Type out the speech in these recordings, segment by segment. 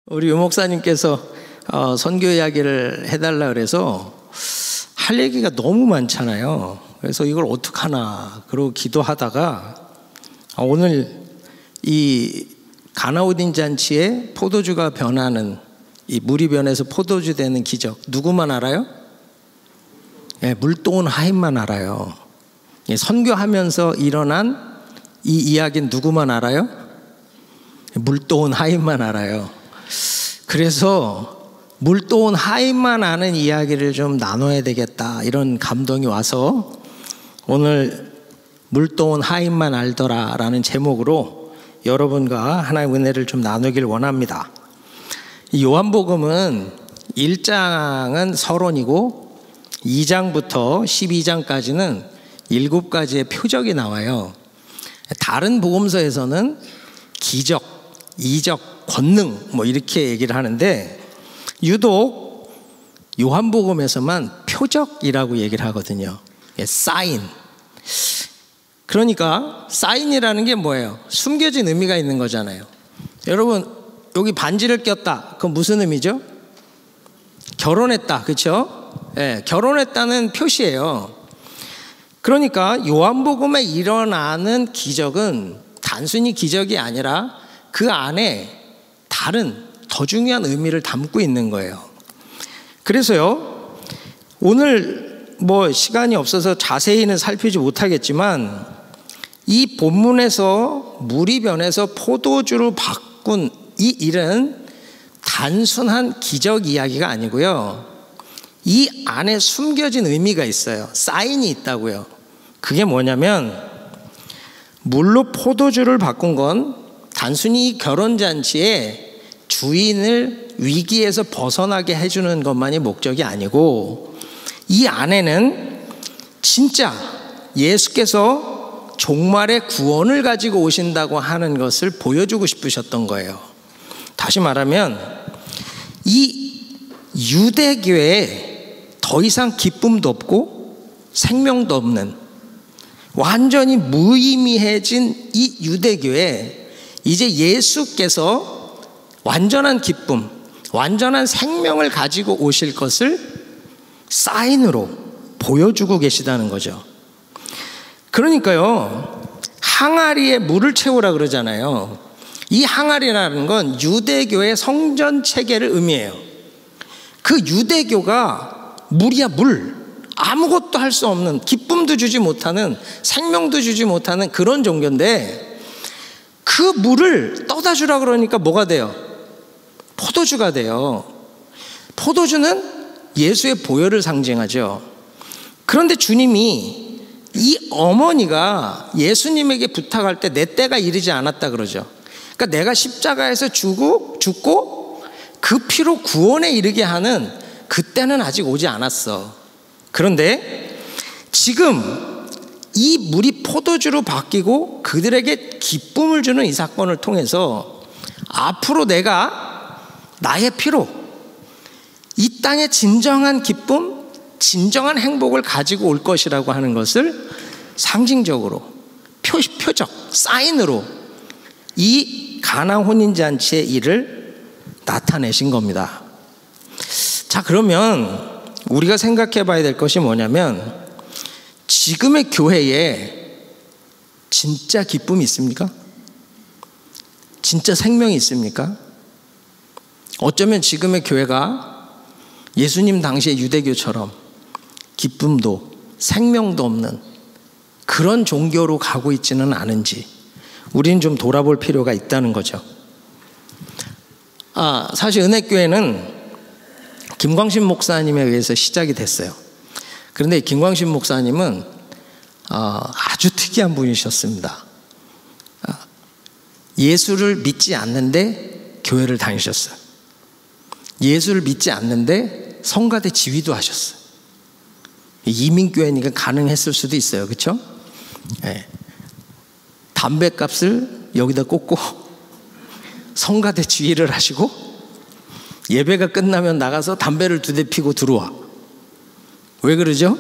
우리 유 목사님께서 선교 이야기를 해달라 그래서 할 얘기가 너무 많잖아요. 그래서 이걸 어떡하나 그러고 기도하다가 오늘 이 가나오딘 잔치에 포도주가 변하는, 이 물이 변해서 포도주 되는 기적 누구만 알아요? 예, 물동은 하인만 알아요. 예, 선교하면서 일어난 이 이야기는 누구만 알아요? 물동은 하인만 알아요. 그래서 물동은 하인만 아는 이야기를 좀 나눠야 되겠다, 이런 감동이 와서 오늘 물동은 하인만 알더라 라는 제목으로 여러분과 하나님의 은혜를 좀 나누길 원합니다. 이 요한복음은 1장은 서론이고 2장부터 12장까지는 7가지의 표적이 나와요. 다른 복음서에서는 기적, 이적, 권능 뭐 이렇게 얘기를 하는데 유독 요한복음에서만 표적이라고 얘기를 하거든요. 사인. 그러니까 사인이라는 게 뭐예요? 숨겨진 의미가 있는 거잖아요. 여러분, 여기 반지를 꼈다. 그건 무슨 의미죠? 결혼했다. 그렇죠? 네, 결혼했다는 표시예요. 그러니까 요한복음에 일어나는 기적은 단순히 기적이 아니라 그 안에 다른 더 중요한 의미를 담고 있는 거예요. 그래서요, 오늘 뭐 시간이 없어서 자세히는 살피지 못하겠지만 이 본문에서 물이 변해서 포도주로 바꾼 이 일은 단순한 기적 이야기가 아니고요, 이 안에 숨겨진 의미가 있어요. 사인이 있다고요. 그게 뭐냐면 물로 포도주를 바꾼 건 단순히 결혼잔치에 주인을 위기에서 벗어나게 해주는 것만이 목적이 아니고 이 안에는 진짜 예수께서 종말의 구원을 가지고 오신다고 하는 것을 보여주고 싶으셨던 거예요. 다시 말하면 이 유대교에 더 이상 기쁨도 없고 생명도 없는 완전히 무의미해진 이 유대교에 이제 예수께서 완전한 기쁨, 완전한 생명을 가지고 오실 것을 사인으로 보여주고 계시다는 거죠. 그러니까요, 항아리에 물을 채우라 그러잖아요. 이 항아리라는 건 유대교의 성전 체계를 의미해요. 그 유대교가 물이야 물, 아무것도 할 수 없는, 기쁨도 주지 못하는, 생명도 주지 못하는 그런 종교인데 그 물을 떠다 주라 그러니까 뭐가 돼요? 포도주가 돼요. 포도주는 예수의 보혈을 상징하죠. 그런데 주님이 이 어머니가 예수님에게 부탁할 때 내 때가 이르지 않았다 그러죠. 그러니까 내가 십자가에서 죽고 그 피로 구원에 이르게 하는 그때는 아직 오지 않았어. 그런데 지금 이 물이 포도주로 바뀌고 그들에게 기쁨을 주는 이 사건을 통해서 앞으로 내가 나의 피로 이 땅의 진정한 기쁨, 진정한 행복을 가지고 올 것이라고 하는 것을 상징적으로 표적, 사인으로 이 가나 혼인잔치의 일을 나타내신 겁니다. 자, 그러면 우리가 생각해 봐야 될 것이 뭐냐면 지금의 교회에 진짜 기쁨이 있습니까? 진짜 생명이 있습니까? 어쩌면 지금의 교회가 예수님 당시의 유대교처럼 기쁨도 생명도 없는 그런 종교로 가고 있지는 않은지 우리는 좀 돌아볼 필요가 있다는 거죠. 사실 은혜교회는 김광신 목사님에 의해서 시작이 됐어요. 그런데 김광신 목사님은 아주 특이한 분이셨습니다. 예수를 믿지 않는데 교회를 다니셨어요. 예수를 믿지 않는데 성가대 지휘도 하셨어요. 이민교회니까 가능했을 수도 있어요. 그렇죠? 네. 담배값을 여기다 꽂고 성가대 지휘를 하시고 예배가 끝나면 나가서 담배를 2대 피고 들어와. 왜 그러죠?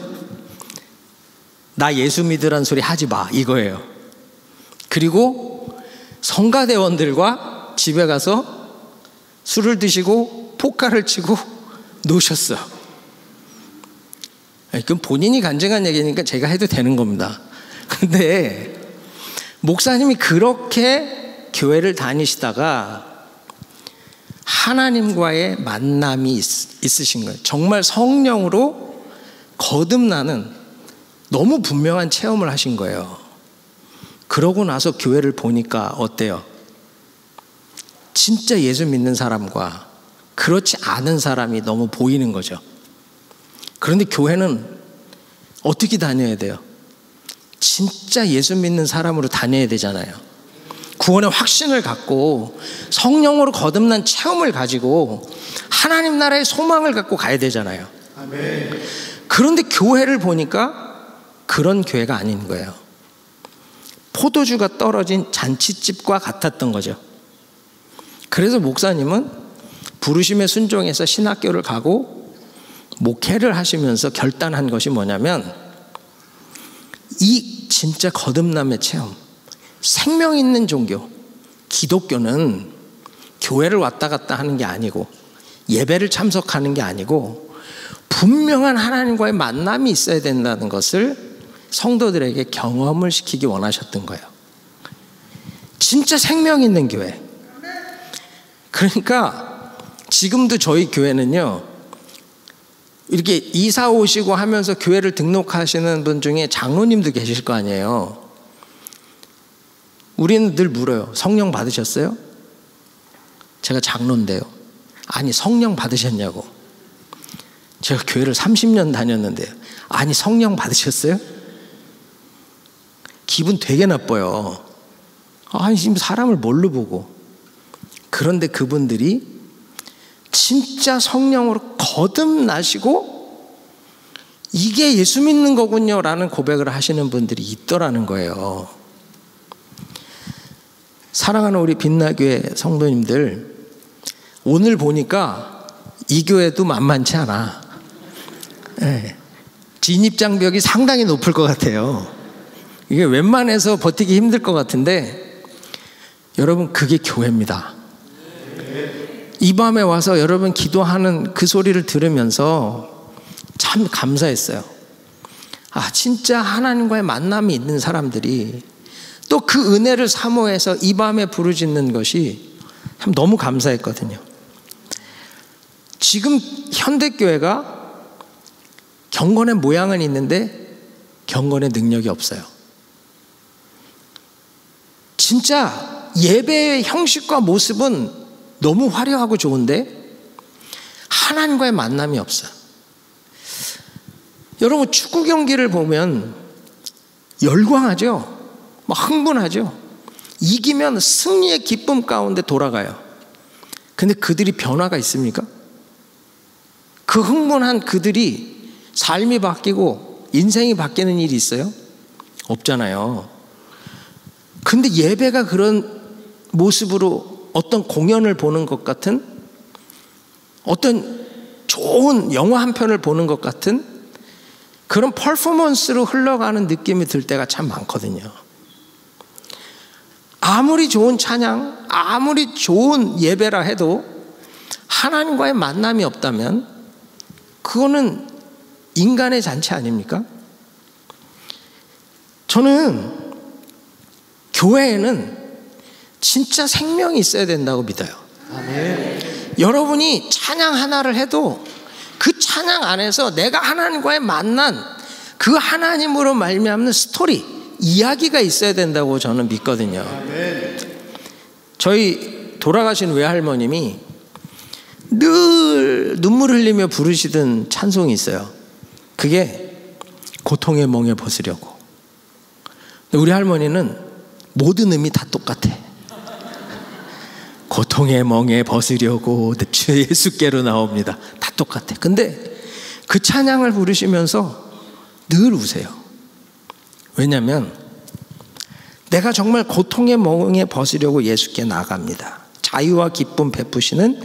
나 예수 믿으란 소리 하지 마, 이거예요. 그리고 성가대원들과 집에 가서 술을 드시고 포카를 치고 노셨어. 그건 본인이 간증한 얘기니까 제가 해도 되는 겁니다. 근데 목사님이 그렇게 교회를 다니시다가 하나님과의 만남이 있으신 거예요. 정말 성령으로 거듭나는 너무 분명한 체험을 하신 거예요. 그러고 나서 교회를 보니까 어때요? 진짜 예수 믿는 사람과 그렇지 않은 사람이 너무 보이는 거죠. 그런데 교회는 어떻게 다녀야 돼요? 진짜 예수 믿는 사람으로 다녀야 되잖아요. 구원의 확신을 갖고 성령으로 거듭난 체험을 가지고 하나님 나라의 소망을 갖고 가야 되잖아요. 아멘. 그런데 교회를 보니까 그런 교회가 아닌 거예요. 포도주가 떨어진 잔치집과 같았던 거죠. 그래서 목사님은 부르심에 순종해서 신학교를 가고 목회를 하시면서 결단한 것이 뭐냐면, 이 진짜 거듭남의 체험, 생명 있는 종교, 기독교는 교회를 왔다 갔다 하는 게 아니고 예배를 참석하는 게 아니고 분명한 하나님과의 만남이 있어야 된다는 것을 성도들에게 경험을 시키기 원하셨던 거예요. 진짜 생명 있는 교회. 그러니까 지금도 저희 교회는요, 이렇게 이사 오시고 하면서 교회를 등록하시는 분 중에 장로님도 계실 거 아니에요. 우리는 늘 물어요. 성령 받으셨어요? 제가 장로인데요. 아니, 성령 받으셨냐고. 제가 교회를 30년 다녔는데요. 아니, 성령 받으셨어요? 기분 되게 나빠요. 아니, 지금 사람을 뭘로 보고. 그런데 그분들이 진짜 성령으로 거듭나시고 이게 예수 믿는 거군요 라는 고백을 하시는 분들이 있더라는 거예요. 사랑하는 우리 빛나교회 성도님들, 오늘 보니까 이 교회도 만만치 않아. 네. 진입장벽이 상당히 높을 것 같아요. 이게 웬만해서 버티기 힘들 것 같은데, 여러분, 그게 교회입니다. 이 밤에 와서 여러분 기도하는 그 소리를 들으면서 참 감사했어요. 아, 진짜 하나님과의 만남이 있는 사람들이 또 그 은혜를 사모해서 이 밤에 부르짖는 것이 참 너무 감사했거든요. 지금 현대교회가 경건의 모양은 있는데 경건의 능력이 없어요. 진짜 예배의 형식과 모습은 너무 화려하고 좋은데 하나님과의 만남이 없어요. 여러분, 축구 경기를 보면 열광하죠. 막 흥분하죠. 이기면 승리의 기쁨 가운데 돌아가요. 근데 그들이 변화가 있습니까? 그 흥분한 그들이 삶이 바뀌고 인생이 바뀌는 일이 있어요? 없잖아요. 근데 예배가 그런 모습으로 어떤 공연을 보는 것 같은, 어떤 좋은 영화 한 편을 보는 것 같은 그런 퍼포먼스로 흘러가는 느낌이 들 때가 참 많거든요. 아무리 좋은 찬양, 아무리 좋은 예배라 해도 하나님과의 만남이 없다면 그거는 인간의 잔치 아닙니까? 저는 교회에는 진짜 생명이 있어야 된다고 믿어요. 아멘. 여러분이 찬양 하나를 해도 그 찬양 안에서 내가 하나님과의 만난 그 하나님으로 말미암는 스토리, 이야기가 있어야 된다고 저는 믿거든요. 아멘. 저희 돌아가신 외할머님이 늘 눈물 흘리며 부르시던 찬송이 있어요. 그게 고통의 멍에 벗으려고. 우리 할머니는 모든 의미 다 똑같아. 고통의 멍에 벗으려고 주 예수께로 나옵니다. 다 똑같아. 근데 그 찬양을 부르시면서 늘 우세요. 왜냐하면 내가 정말 고통의 멍에 벗으려고 예수께 나갑니다. 자유와 기쁨 베푸시는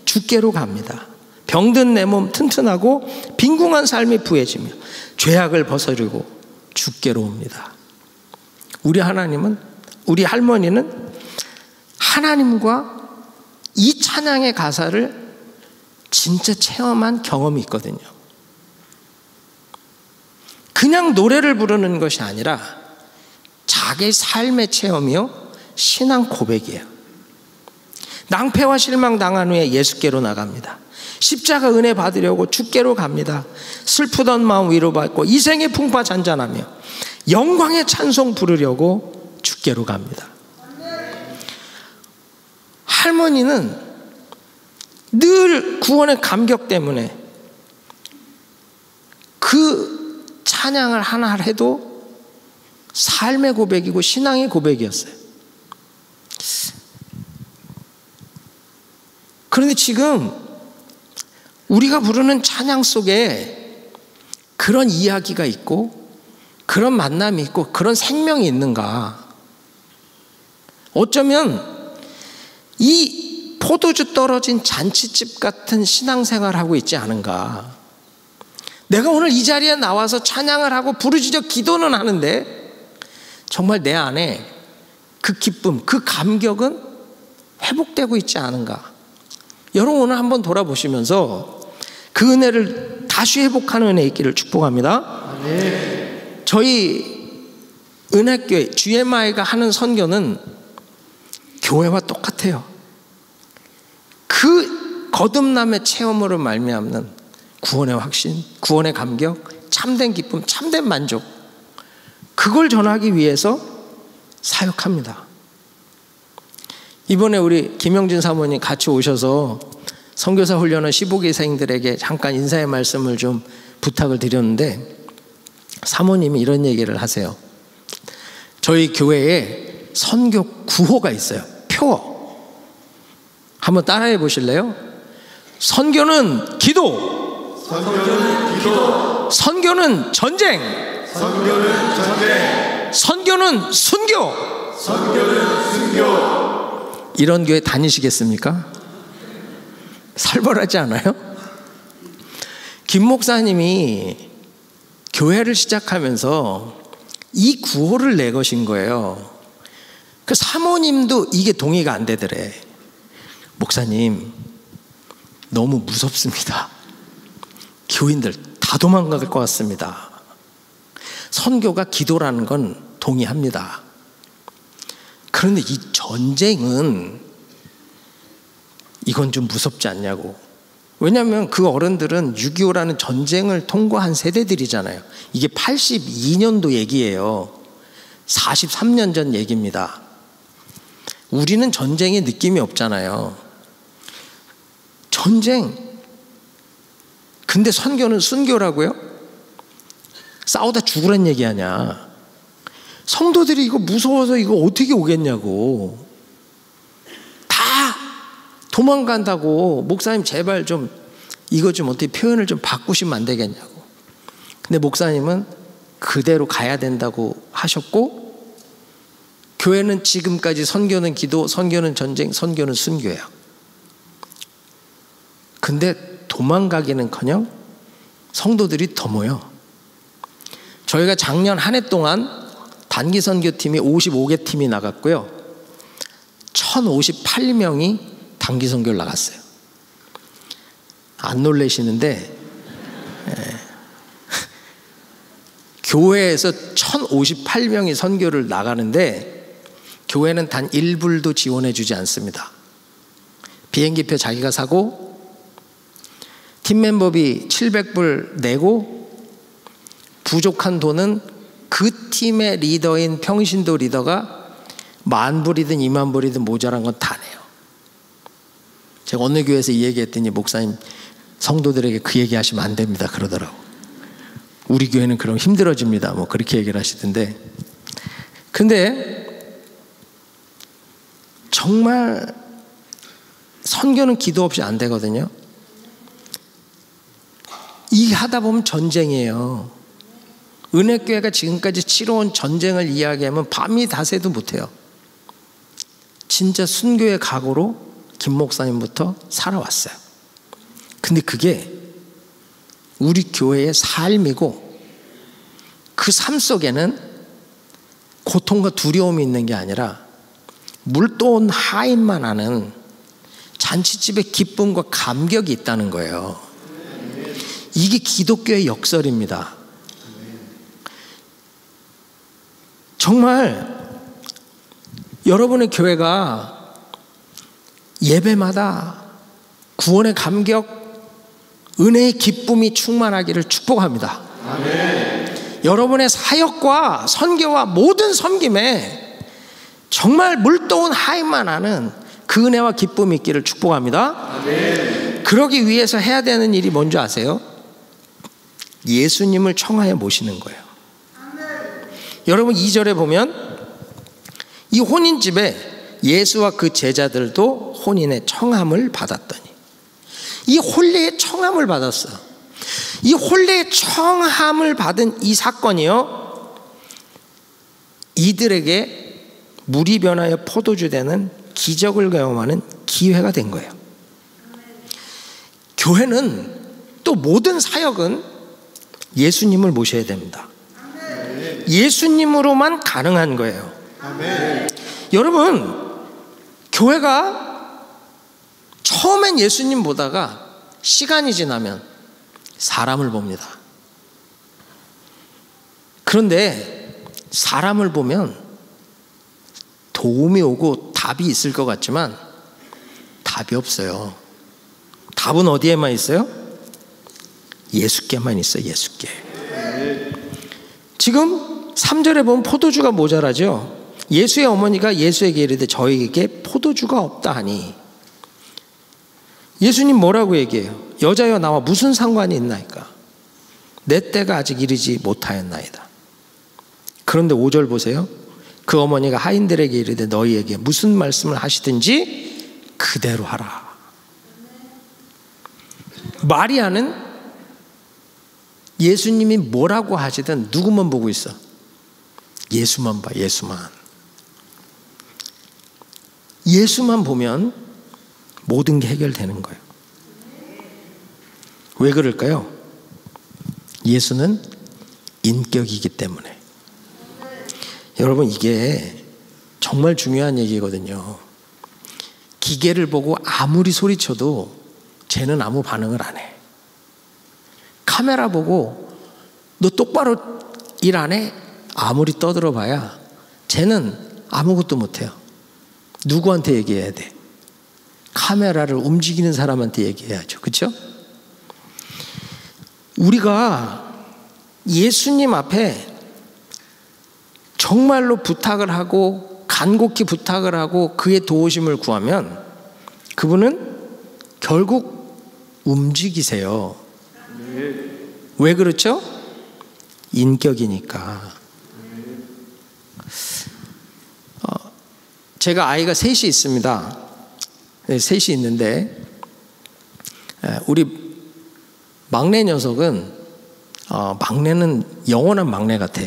주께로 갑니다. 병든 내 몸 튼튼하고 빈궁한 삶이 부해지며 죄악을 벗으려고 주께로 옵니다. 우리 하나님은, 우리 할머니는 하나님과 이 찬양의 가사를 진짜 체험한 경험이 있거든요. 그냥 노래를 부르는 것이 아니라 자기 삶의 체험이요, 신앙 고백이에요. 낭패와 실망 당한 후에 예수께로 나갑니다. 십자가 은혜 받으려고 주께로 갑니다. 슬프던 마음 위로받고 이생의 풍파 잔잔하며 영광의 찬송 부르려고 주께로 갑니다. 할머니는 늘 구원의 감격 때문에 그 찬양을 하나 해도 삶의 고백이고 신앙의 고백이었어요. 그런데 지금 우리가 부르는 찬양 속에 그런 이야기가 있고 그런 만남이 있고 그런 생명이 있는가? 어쩌면 이 포도주 떨어진 잔치집 같은 신앙생활을 하고 있지 않은가? 내가 오늘 이 자리에 나와서 찬양을 하고 부르짖어 기도는 하는데 정말 내 안에 그 기쁨, 그 감격은 회복되고 있지 않은가? 여러분 오늘 한번 돌아보시면서 그 은혜를 다시 회복하는 은혜 있기를 축복합니다. 네. 저희 은혜교회 GMI가 하는 선교는 교회와 똑같아요. 그 거듭남의 체험으로 말미암는 구원의 확신, 구원의 감격, 참된 기쁨, 참된 만족, 그걸 전하기 위해서 사역합니다. 이번에 우리 김영진 사모님 같이 오셔서 선교사 훈련은 15기생들에게 잠깐 인사의 말씀을 좀 부탁을 드렸는데 사모님이 이런 얘기를 하세요. 저희 교회에 선교 구호가 있어요. 표. 한번 따라해 보실래요? 선교는 기도. 선교는 기도. 선교는 전쟁. 선교는 전쟁. 선교는 순교. 선교는 순교. 이런 교회 다니시겠습니까? 살벌하지 않아요? 김 목사님이 교회를 시작하면서 이 구호를 내거신 거예요. 그 사모님도 이게 동의가 안 되더래. 목사님, 너무 무섭습니다. 교인들 다 도망갈 것 같습니다. 선교가 기도라는 건 동의합니다. 그런데 이 전쟁은 이건 좀 무섭지 않냐고. 왜냐하면 그 어른들은 6.25라는 전쟁을 통과한 세대들이잖아요. 이게 82년도 얘기예요. 43년 전 얘기입니다. 우리는 전쟁의 느낌이 없잖아요. 전쟁. 근데 선교는 순교라고요? 싸우다 죽으란 얘기 아니야. 성도들이 이거 무서워서 이거 어떻게 오겠냐고. 다 도망간다고. 목사님 제발 좀 이거 좀 어떻게 표현을 좀 바꾸시면 안 되겠냐고. 근데 목사님은 그대로 가야 된다고 하셨고, 교회는 지금까지 선교는 기도, 선교는 전쟁, 선교는 순교예요. 근데 도망가기는커녕 성도들이 더 모여. 저희가 작년 한 해 동안 단기 선교팀이 55개 팀이 나갔고요. 1058명이 단기 선교를 나갔어요. 안 놀라시는데 교회에서 1058명이 선교를 나가는데 교회는 단 1불도 지원해 주지 않습니다. 비행기표 자기가 사고 팀 멤버비 700불 내고 부족한 돈은 그 팀의 리더인 평신도 리더가 10,000불이든 20,000불이든 모자란 건 다 내요. 제가 어느 교회에서 이 얘기했더니 목사님 성도들에게 그 얘기 하시면 안 됩니다 그러더라고. 우리 교회는 그럼 힘들어집니다 뭐 그렇게 얘기를 하시던데, 근데 정말 선교는 기도 없이 안 되거든요. 이 하다 보면 전쟁이에요. 은혜교회가 지금까지 치러온 전쟁을 이야기하면 밤이 다 새도 못해요. 진짜 순교의 각오로 김 목사님부터 살아왔어요. 근데 그게 우리 교회의 삶이고, 그 삶 속에는 고통과 두려움이 있는 게 아니라 물도원 하인만 하는 잔치집에 기쁨과 감격이 있다는 거예요. 이게 기독교의 역설입니다. 정말 여러분의 교회가 예배마다 구원의 감격, 은혜의 기쁨이 충만하기를 축복합니다. 아멘. 여러분의 사역과 선교와 모든 섬김에 정말 물도운 하임만 하는 그 은혜와 기쁨이 있기를 축복합니다. 아멘. 그러기 위해서 해야 되는 일이 뭔지 아세요? 예수님을 청하에 모시는 거예요. 아멘. 여러분 2절에 보면 이 혼인집에 예수와 그 제자들도 혼인의 청함을 받았더니, 이 혼례의 청함을 받았어요. 이 혼례의 청함을 받은 이 사건이요, 이들에게 물이 변하여 포도주 되는 기적을 경험하는 기회가 된 거예요. 교회는 또 모든 사역은 예수님을 모셔야 됩니다. 예수님으로만 가능한 거예요. 아멘. 여러분, 교회가 처음엔 예수님 보다가 시간이 지나면 사람을 봅니다. 그런데 사람을 보면 도움이 오고 답이 있을 것 같지만 답이 없어요. 답은 어디에만 있어요? 예수께만 있어요. 예수께. 지금 3절에 보면 포도주가 모자라죠. 예수의 어머니가 예수에게 이르되 저에게 포도주가 없다 하니, 예수님 뭐라고 얘기해요? 여자여 나와 무슨 상관이 있나이까? 내 때가 아직 이르지 못하였나이다. 그런데 5절 보세요. 그 어머니가 하인들에게 이르되 너희에게 무슨 말씀을 하시든지 그대로 하라. 마리아는 예수님이 뭐라고 하시든 누구만 보고 있어? 예수만 봐. 예수만. 예수만 보면 모든 게 해결되는 거예요. 왜 그럴까요? 예수는 인격이기 때문에. 여러분, 이게 정말 중요한 얘기거든요. 기계를 보고 아무리 소리쳐도 쟤는 아무 반응을 안 해. 카메라 보고 너 똑바로 일 안 해? 아무리 떠들어봐야 쟤는 아무것도 못해요. 누구한테 얘기해야 돼? 카메라를 움직이는 사람한테 얘기해야죠. 그렇죠? 우리가 예수님 앞에 정말로 부탁을 하고 간곡히 부탁을 하고 그의 도우심을 구하면 그분은 결국 움직이세요. 왜 그렇죠? 인격이니까. 제가 아이가 셋이 있습니다. 셋이 있는데 우리 막내 녀석은 막내는 영원한 막내 같아.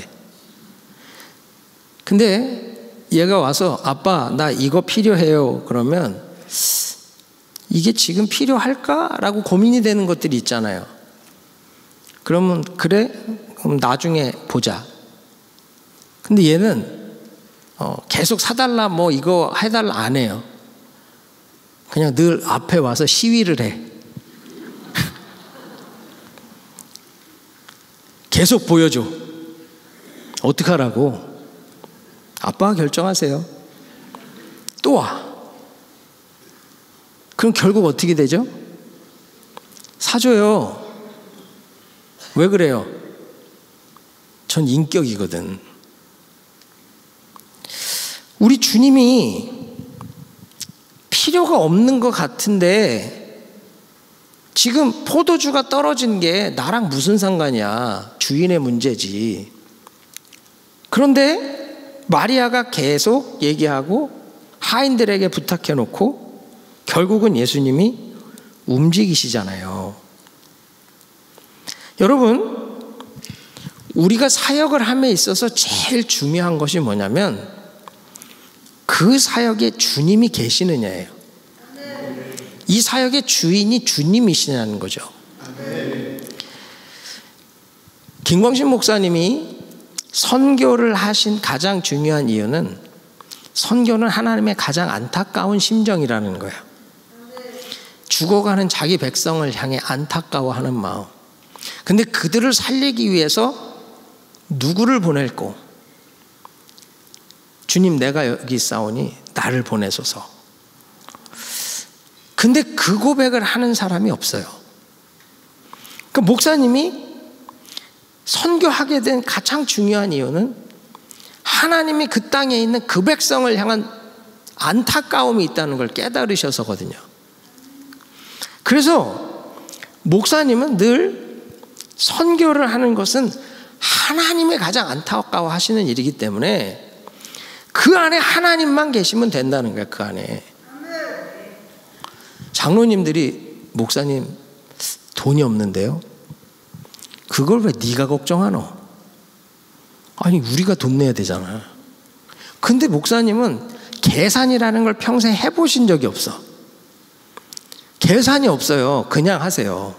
근데 얘가 와서 아빠 나 이거 필요해요 그러면 이게 지금 필요할까? 라고 고민이 되는 것들이 있잖아요. 그러면 그래? 그럼 나중에 보자. 근데 얘는 계속 사달라 뭐 이거 해달라 안 해요. 그냥 늘 앞에 와서 시위를 해. 계속 보여줘. 어떡하라고? 아빠가 결정하세요. 또 와. 그럼 결국 어떻게 되죠? 사줘요. 왜 그래요? 전 인격이거든. 우리 주님이 필요가 없는 것 같은데 지금 포도주가 떨어진 게 나랑 무슨 상관이야. 주인의 문제지. 그런데 마리아가 계속 얘기하고 하인들에게 부탁해놓고 결국은 예수님이 움직이시잖아요. 여러분, 우리가 사역을 함에 있어서 제일 중요한 것이 뭐냐면 그 사역에 주님이 계시느냐예요. 이 사역의 주인이 주님이시냐는 거죠. 김광신 목사님이 선교를 하신 가장 중요한 이유는 선교는 하나님의 가장 안타까운 심정이라는 거예요. 죽어가는 자기 백성을 향해 안타까워하는 마음. 근데 그들을 살리기 위해서 누구를 보낼고, 주님 내가 여기 있사오니 나를 보내소서. 근데 그 고백을 하는 사람이 없어요. 그 목사님이 선교하게 된 가장 중요한 이유는 하나님이 그 땅에 있는 그 백성을 향한 안타까움이 있다는 걸 깨달으셔서거든요. 그래서 목사님은 늘 선교를 하는 것은 하나님이 가장 안타까워 하시는 일이기 때문에 그 안에 하나님만 계시면 된다는 거예요. 그 안에. 장로님들이 목사님 돈이 없는데요, 그걸 왜 네가 걱정하노? 아니 우리가 돈 내야 되잖아. 근데 목사님은 계산이라는 걸 평생 해보신 적이 없어. 계산이 없어요. 그냥 하세요.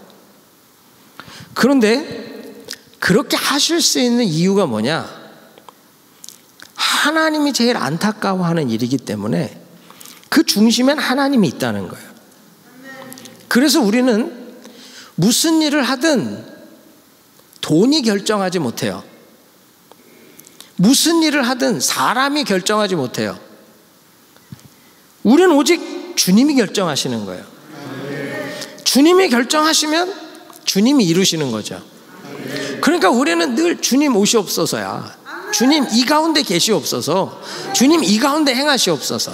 그런데 그렇게 하실 수 있는 이유가 뭐냐? 하나님이 제일 안타까워하는 일이기 때문에 그 중심엔 하나님이 있다는 거예요. 그래서 우리는 무슨 일을 하든 돈이 결정하지 못해요. 무슨 일을 하든 사람이 결정하지 못해요. 우리는 오직 주님이 결정하시는 거예요. 주님이 결정하시면 주님이 이루시는 거죠. 그러니까 우리는 늘 주님 오시옵소서야. 주님 이 가운데 계시옵소서. 주님 이 가운데 행하시옵소서.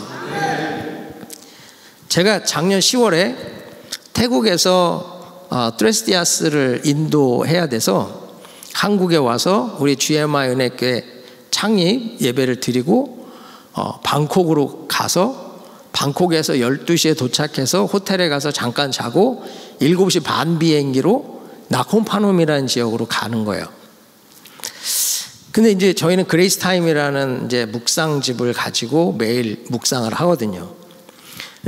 제가 작년 10월에 태국에서 트레스티아스를 인도해야 돼서 한국에 와서 우리 GMI 은혜교회 창립 예배를 드리고 방콕으로 가서 방콕에서 12시에 도착해서 호텔에 가서 잠깐 자고 7시 반 비행기로 나콤파놈이라는 지역으로 가는 거예요. 근데 이제 저희는 그레이스 타임이라는 이제 묵상집을 가지고 매일 묵상을 하거든요.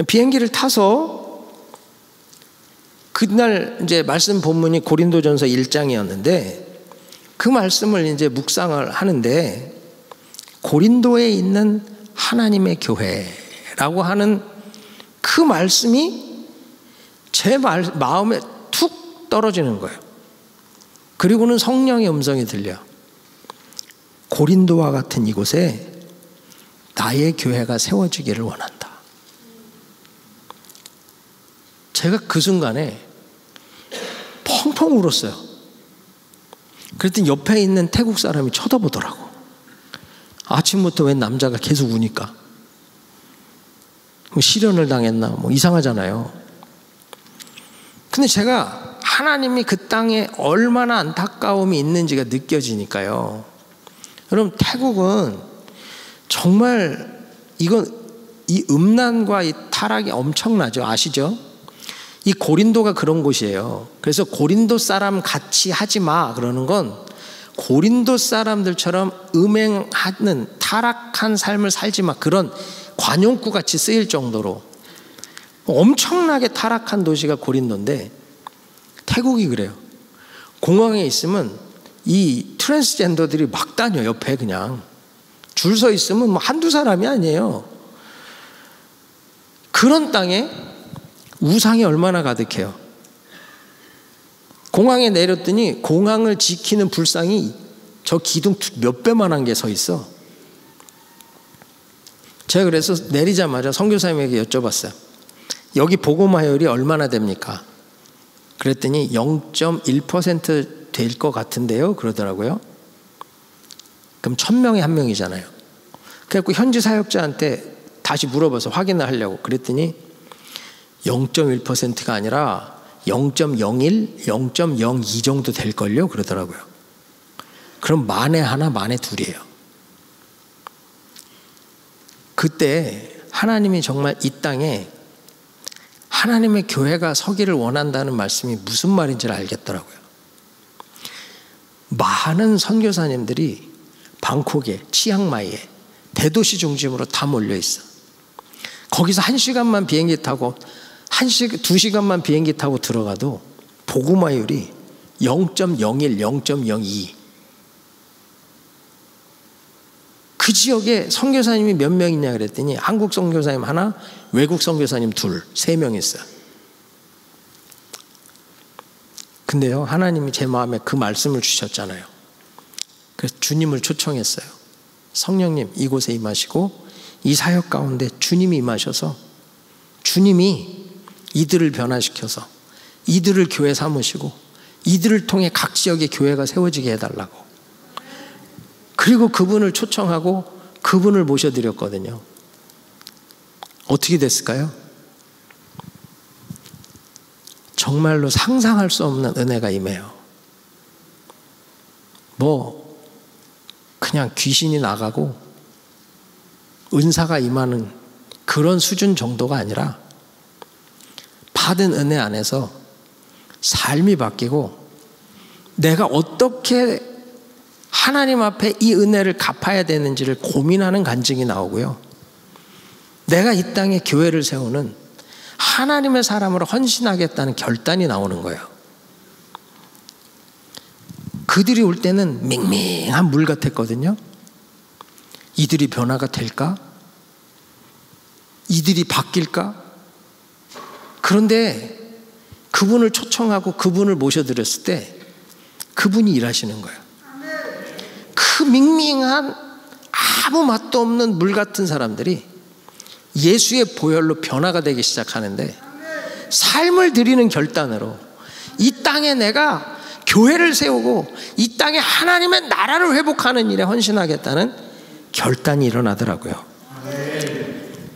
비행기를 타서 그날 이제 말씀 본문이 고린도전서 1장이었는데 그 말씀을 이제 묵상을 하는데 고린도에 있는 하나님의 교회라고 하는 그 말씀이 제 마음에 툭 떨어지는 거예요. 그리고는 성령의 음성이 들려. 고린도와 같은 이곳에 나의 교회가 세워지기를 원한다. 제가 그 순간에 펑펑 울었어요. 그랬더니 옆에 있는 태국 사람이 쳐다보더라고. 아침부터 웬 남자가 계속 우니까 뭐 실연을 당했나 뭐 이상하잖아요. 근데 제가 하나님이 그 땅에 얼마나 안타까움이 있는지가 느껴지니까요. 여러분 태국은 정말 이 음란과 이 타락이 엄청나죠. 아시죠? 이 고린도가 그런 곳이에요. 그래서 고린도 사람 같이 하지 마 그러는 건 고린도 사람들처럼 음행하는 타락한 삶을 살지 마, 그런 관용구 같이 쓰일 정도로 엄청나게 타락한 도시가 고린도인데 태국이 그래요. 공항에 있으면 이 트랜스젠더들이 막 다녀. 옆에 그냥 줄 서 있으면 뭐 한두 사람이 아니에요. 그런 땅에 우상이 얼마나 가득해요. 공항에 내렸더니 공항을 지키는 불상이 저 기둥 몇 배만한 게 서 있어. 제가 그래서 내리자마자 선교사님에게 여쭤봤어요. 여기 복음화율이 얼마나 됩니까? 그랬더니 0.1% 될 것 같은데요 그러더라고요. 그럼 1000명에 1명이잖아요. 그래서 현지 사역자한테 다시 물어봐서 확인을 하려고 그랬더니 0.1%가 아니라 0.01, 0.02 정도 될걸요 그러더라고요. 그럼 만에 하나, 만에 둘이에요. 그때 하나님이 정말 이 땅에 하나님의 교회가 서기를 원한다는 말씀이 무슨 말인지를 알겠더라고요. 많은 선교사님들이 방콕에, 치앙마이에 대도시 중심으로 다 몰려 있어. 거기서 1시간만 비행기 타고 2시간만 비행기 타고 들어가도 복음화율이 0.01, 0.02. 그 지역에 선교사님이 몇 명 있냐 그랬더니 한국 선교사님 하나, 외국 선교사님 둘, 3명 있어요. 근데요, 하나님이 제 마음에 그 말씀을 주셨잖아요. 그래서 주님을 초청했어요. 성령님 이곳에 임하시고 이 사역 가운데 주님이 임하셔서 주님이 이들을 변화시켜서 이들을 교회 삼으시고 이들을 통해 각 지역의 교회가 세워지게 해달라고. 그리고 그분을 초청하고 그분을 모셔드렸거든요. 어떻게 됐을까요? 정말로 상상할 수 없는 은혜가 임해요. 그냥 귀신이 나가고 은사가 임하는 그런 수준 정도가 아니라 받은 은혜 안에서 삶이 바뀌고 내가 어떻게 하나님 앞에 이 은혜를 갚아야 되는지를 고민하는 간증이 나오고요. 내가 이 땅에 교회를 세우는 하나님의 사람으로 헌신하겠다는 결단이 나오는 거예요. 그들이 올 때는 맹맹한 물 같았거든요. 이들이 변화가 될까? 이들이 바뀔까? 그런데 그분을 초청하고 그분을 모셔드렸을 때 그분이 일하시는 거예요. 그 밍밍한 아무 맛도 없는 물 같은 사람들이 예수의 보혈로 변화가 되기 시작하는데, 삶을 드리는 결단으로 이 땅에 내가 교회를 세우고 이 땅에 하나님의 나라를 회복하는 일에 헌신하겠다는 결단이 일어나더라고요.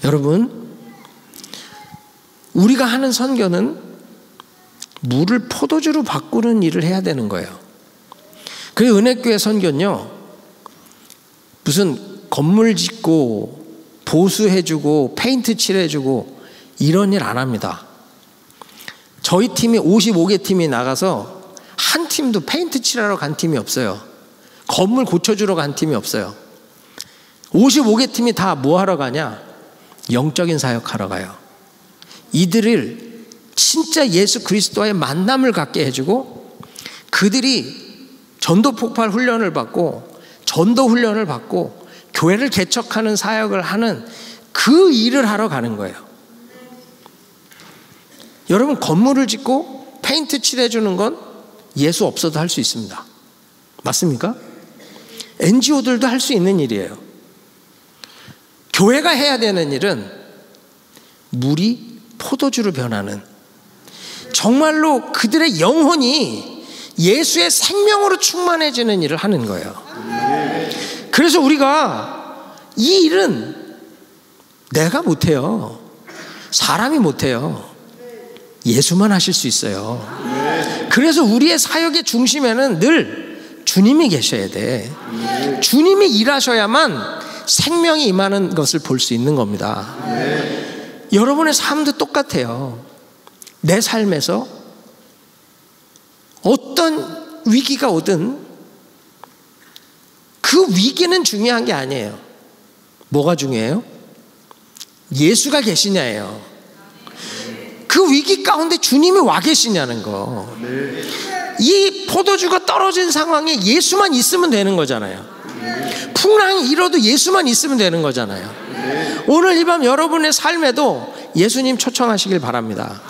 여러분, 우리가 하는 선교는 물을 포도주로 바꾸는 일을 해야 되는 거예요. 그래서 은혜교회 선교는요, 무슨 건물 짓고 보수해주고 페인트 칠해주고 이런 일 안 합니다. 저희 팀이 55개 팀이 나가서 한 팀도 페인트 칠하러 간 팀이 없어요. 건물 고쳐주러 간 팀이 없어요. 55개 팀이 다 뭐 하러 가냐? 영적인 사역하러 가요. 이들을 진짜 예수 그리스도와의 만남을 갖게 해주고, 그들이 전도 폭발 훈련을 받고 전도 훈련을 받고 교회를 개척하는 사역을 하는 그 일을 하러 가는 거예요. 여러분, 건물을 짓고 페인트 칠해주는 건 예수 없어도 할 수 있습니다. 맞습니까? NGO들도 할 수 있는 일이에요. 교회가 해야 되는 일은 물이 포도주로 변하는, 정말로 그들의 영혼이 예수의 생명으로 충만해지는 일을 하는 거예요. 그래서 우리가 이 일은 내가 못해요. 사람이 못해요. 예수만 하실 수 있어요. 그래서 우리의 사역의 중심에는 늘 주님이 계셔야 돼. 주님이 일하셔야만 생명이 임하는 것을 볼 수 있는 겁니다. 여러분의 삶도 똑같아요. 내 삶에서 어떤 위기가 오든 그 위기는 중요한 게 아니에요. 뭐가 중요해요? 예수가 계시냐예요. 그 위기 가운데 주님이 와 계시냐는 거. 이 포도주가 떨어진 상황에 예수만 있으면 되는 거잖아요. 풍랑이 일어도 예수만 있으면 되는 거잖아요. 오늘 이 밤 여러분의 삶에도 예수님 초청하시길 바랍니다.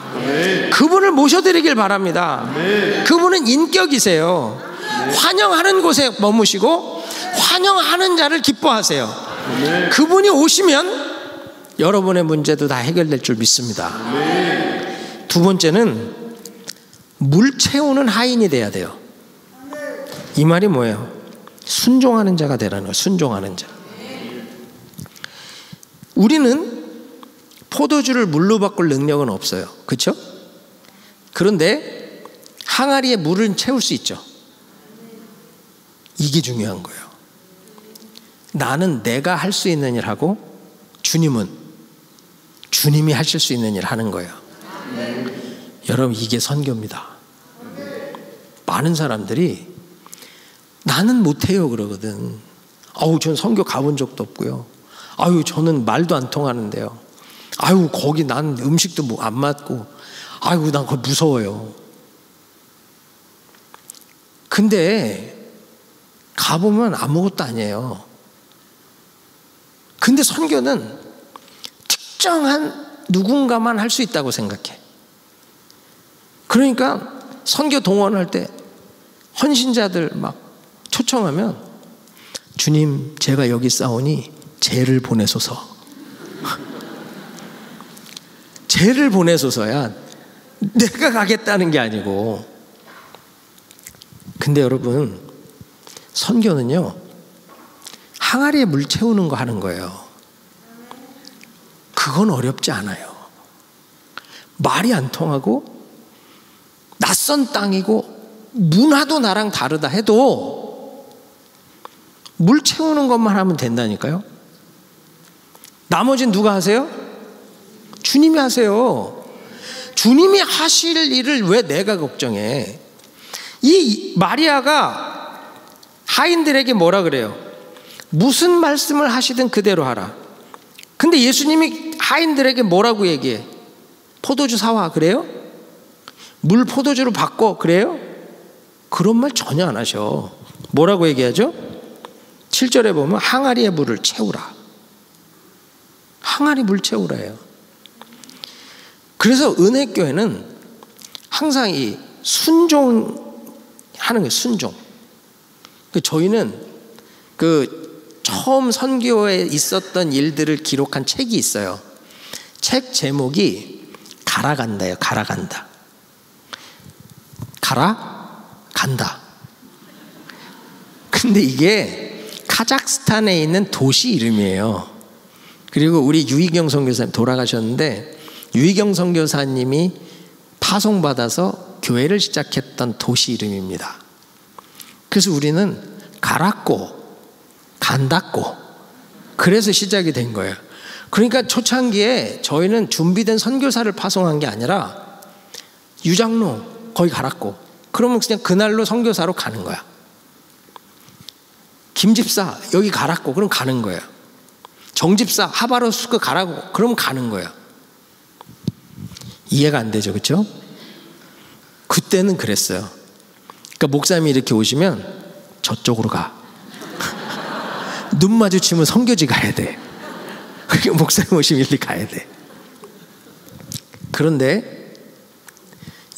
그분을 모셔드리길 바랍니다. 그분은 인격이세요. 환영하는 곳에 머무시고 환영하는 자를 기뻐하세요. 그분이 오시면 여러분의 문제도 다 해결될 줄 믿습니다. 두 번째는 물 채우는 하인이 돼야 돼요. 이 말이 뭐예요? 순종하는 자가 되라는 거예요. 순종하는 자. 우리는 포도주를 물로 바꿀 능력은 없어요. 그렇죠? 그런데 항아리에 물을 채울 수 있죠. 이게 중요한 거예요. 나는 내가 할 수 있는 일 하고, 주님은 주님이 하실 수 있는 일 하는 거예요. 여러분, 이게 선교입니다. 많은 사람들이 나는 못해요 그러거든. 전 선교 가본 적도 없고요. 저는 말도 안 통하는데요. 거기 난 음식도 안 맞고, 난 그거 무서워요. 근데 가보면 아무것도 아니에요. 근데 선교는 특정한 누군가만 할 수 있다고 생각해. 그러니까 선교 동원할 때 헌신자들 막 초청하면 주님 제가 여기 싸우니 쟤를 보내소서. 쟤를 보내소서야 내가 가겠다는 게 아니고. 근데 여러분, 선교는요 항아리에 물 채우는 거 하는 거예요. 그건 어렵지 않아요. 말이 안 통하고 낯선 땅이고 문화도 나랑 다르다 해도 물 채우는 것만 하면 된다니까요. 나머지는 누가 하세요? 주님이 하세요. 주님이 하실 일을 왜 내가 걱정해? 이 마리아가 하인들에게 뭐라 그래요? 무슨 말씀을 하시든 그대로 하라. 근데 예수님이 하인들에게 뭐라고 얘기해? 포도주 사와 그래요? 물 포도주로 바꿔 그래요? 그런 말 전혀 안 하셔. 뭐라고 얘기하죠? 7절에 보면 항아리에 물을 채우라. 항아리 물 채우라예요. 그래서 은혜교회는 항상 이 순종하는 거예요. 순종. 저희는 처음 선교에 있었던 일들을 기록한 책이 있어요. 책 제목이 갈아간다예요. 갈아간다. 갈아간다. 근데 이게 카자흐스탄에 있는 도시 이름이에요. 그리고 우리 유희경 선교사님 돌아가셨는데, 유희경 선교사님이 파송받아서 교회를 시작했던 도시 이름입니다. 그래서 우리는 갈았고 간닿고 그래서 시작이 된 거예요. 그러니까 초창기에 저희는 준비된 선교사를 파송한 게 아니라 유장로 거기 갈았고, 그러면 그냥 그날로 선교사로 가는 거야. 김집사 여기 갈았고 그럼 가는 거예요. 정집사 하바로스크 가라고 그러면 가는 거예요. 이해가 안 되죠, 그렇죠? 그때는 그랬어요. 그러니까 목사님이 이렇게 오시면 저쪽으로 가. 눈 마주치면 선교지 가야 돼. 그러니까 목사님 오시면 이렇게 가야 돼. 그런데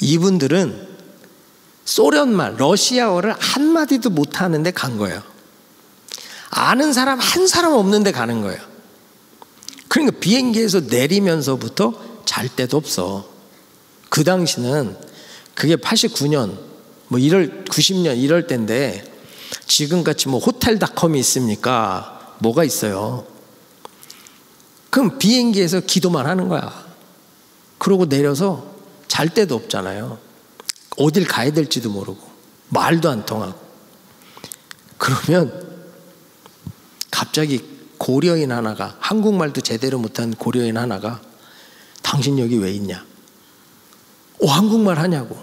이분들은 소련말, 러시아어를 한마디도 못하는데 간 거예요. 아는 사람 한 사람 없는데 가는 거예요. 그러니까 비행기에서 내리면서부터 잘 데도 없어. 그 당시는 그게 89년 뭐 90년 이럴 때인데 지금같이 뭐 호텔닷컴이 있습니까? 뭐가 있어요. 그럼 비행기에서 기도만 하는 거야. 그러고 내려서 잘 데도 없잖아요. 어딜 가야 될지도 모르고 말도 안 통하고. 그러면 갑자기 고려인 하나가, 한국말도 제대로 못한 고려인 하나가 당신 여기 왜 있냐? 한국말 하냐고.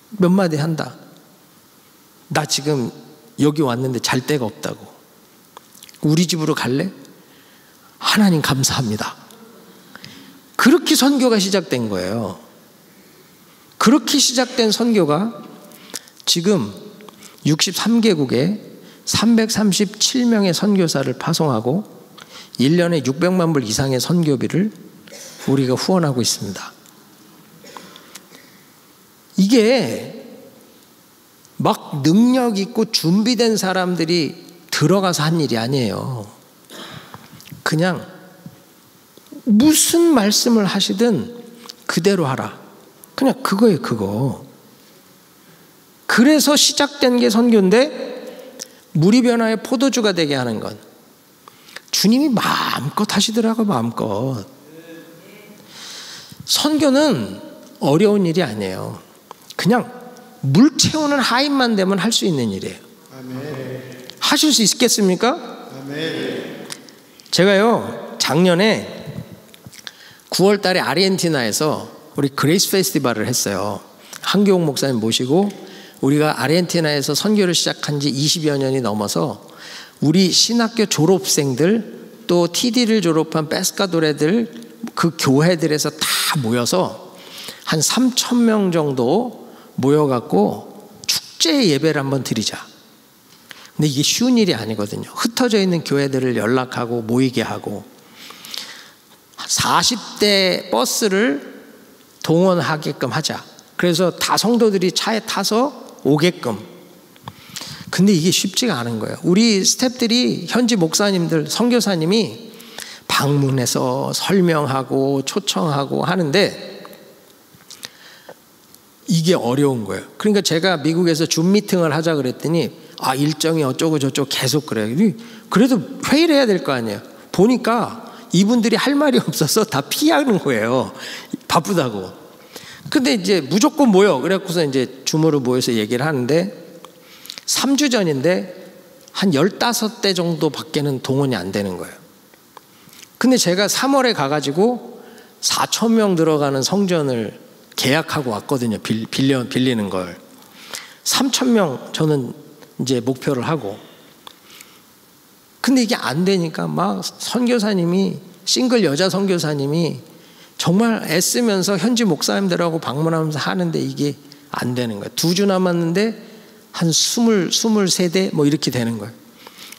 몇 마디 한다. 나 지금 여기 왔는데 잘 데가 없다고. 우리 집으로 갈래? 하나님 감사합니다. 그렇게 선교가 시작된 거예요. 그렇게 시작된 선교가 지금 63개국에 337명의 선교사를 파송하고 1년에 600만 불 이상의 선교비를 우리가 후원하고 있습니다. 이게 막 능력 있고 준비된 사람들이 들어가서 한 일이 아니에요. 그냥 무슨 말씀을 하시든 그대로 하라. 그냥 그거예요, 그거. 그래서 시작된 게 선교인데, 물이 변화의 포도주가 되게 하는 건 주님이 마음껏 하시더라고요. 마음껏. 선교는 어려운 일이 아니에요. 그냥 물 채우는 하인만 되면 할 수 있는 일이에요. 아멘. 하실 수 있겠습니까? 아멘. 제가요 작년에 9월 달에 아르헨티나에서 우리 그레이스 페스티벌을 했어요. 한교옥 목사님 모시고 우리가 아르헨티나에서 선교를 시작한 지 20여 년이 넘어서 우리 신학교 졸업생들, 또 TD를 졸업한 페스카도레들, 그 교회들에서 다 모여서 한 3,000명 정도 모여갖고 축제 예배를 한번 드리자. 근데 이게 쉬운 일이 아니거든요. 흩어져 있는 교회들을 연락하고 모이게 하고 40대 버스를 동원하게끔 하자. 그래서 다 성도들이 차에 타서 오게끔. 근데 이게 쉽지가 않은 거예요. 우리 스태프들이 현지 목사님들, 선교사님이 방문해서 설명하고 초청하고 하는데 이게 어려운 거예요. 그러니까 제가 미국에서 줌 미팅을 하자 그랬더니 일정이 어쩌고 저쩌고 계속 그래요. 그래도 회의를 해야 될 거 아니에요. 보니까 이분들이 할 말이 없어서 다 피하는 거예요. 바쁘다고. 근데 이제 무조건 모여. 그래갖고서 이제 줌으로 모여서 얘기를 하는데 3주 전인데 한 15대 정도 밖에는 동원이 안 되는 거예요. 근데 제가 3월에 가가지고 4,000명 들어가는 성전을 계약하고 왔거든요. 빌리는 걸. 3,000명 저는 이제 목표를 하고. 근데 이게 안 되니까 막 선교사님이, 싱글 여자 선교사님이 정말 애쓰면서 현지 목사님들하고 방문하면서 하는데 이게 안 되는 거예요. 2주 남았는데 한 23대 뭐 이렇게 되는 거예요.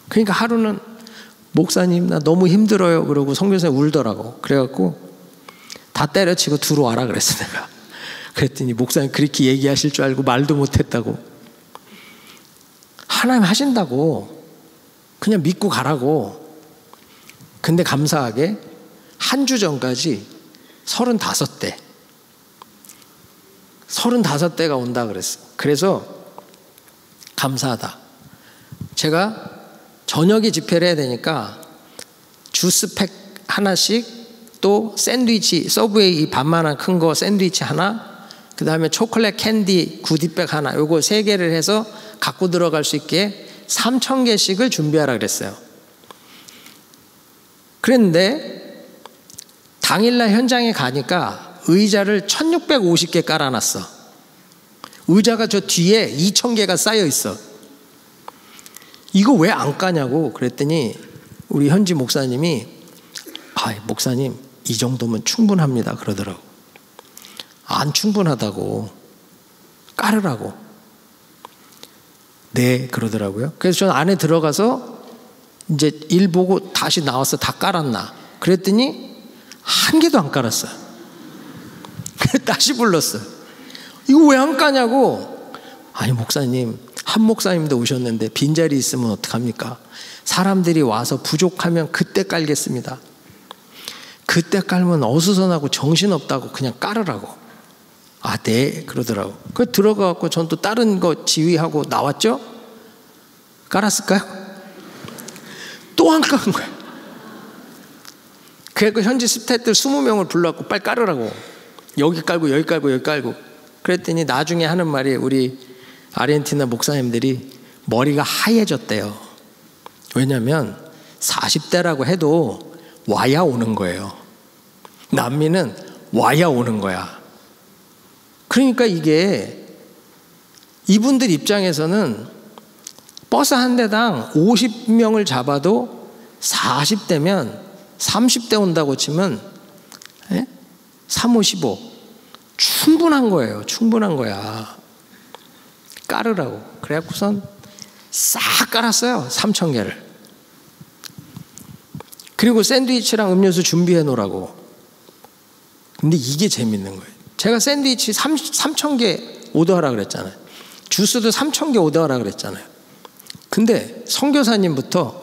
그러니까 하루는 목사님 나 너무 힘들어요 그러고 선교사님 울더라고. 그래갖고 다 때려치고 들어와라 그랬어 내가. 그랬더니 목사님 그렇게 얘기하실 줄 알고 말도 못했다고. 하나님 하신다고 그냥 믿고 가라고. 근데 감사하게 한 주 전까지 35대가 온다 그랬어. 그래서 감사하다. 제가 저녁에 집회를 해야 되니까 주스팩 하나씩, 또 샌드위치, 서브웨이 이 반만한 큰 거 샌드위치 하나, 그 다음에 초콜릿 캔디 구디백 하나, 요거 3개를 해서 갖고 들어갈 수 있게 3,000개씩을 준비하라 그랬어요. 그랬는데 당일날 현장에 가니까 의자를 1,650개 깔아놨어. 의자가 저 뒤에 2,000개가 쌓여 있어. 이거 왜 안 까냐고 그랬더니 우리 현지 목사님이 목사님 이 정도면 충분합니다 그러더라고. 안 충분하다고, 깔으라고. 네 그러더라고요. 그래서 저는 안에 들어가서 이제 일 보고 다시 나와서 다 깔았나 그랬더니 한 개도 안 깔았어요. 그래서 다시 불렀어요. 이거 왜 안 까냐고. 아니 목사님, 한 목사님도 오셨는데 빈자리 있으면 어떡합니까? 사람들이 와서 부족하면 그때 깔겠습니다. 그때 깔면 어수선하고 정신없다고 그냥 깔으라고. 네 그러더라고. 그 들어가갖고 전 또 다른 거 지휘하고 나왔죠. 깔았을까요? 또 안 깐 거야. 그래서 현지 스태프들 20명을 불러갖고 빨리 깔으라고. 여기 깔고 여기 깔고 여기 깔고. 그랬더니 나중에 하는 말이 우리 아르헨티나 목사님들이 머리가 하얘졌대요. 왜냐하면 40대라고 해도 와야 오는 거예요. 남미는 와야 오는 거야. 그러니까 이게 이분들 입장에서는 버스 한 대당 50명을 잡아도 40대면 30대 온다고 치면 3, 5, 15 충분한 거예요. 충분한 거야. 깔으라고. 그래갖고선 싹 깔았어요. 3,000개를. 그리고 샌드위치랑 음료수 준비해 놓으라고. 근데 이게 재밌는 거예요. 제가 샌드위치 3,000개 오더하라 그랬잖아요. 주스도 3,000개 오더하라 그랬잖아요. 근데 선교사님부터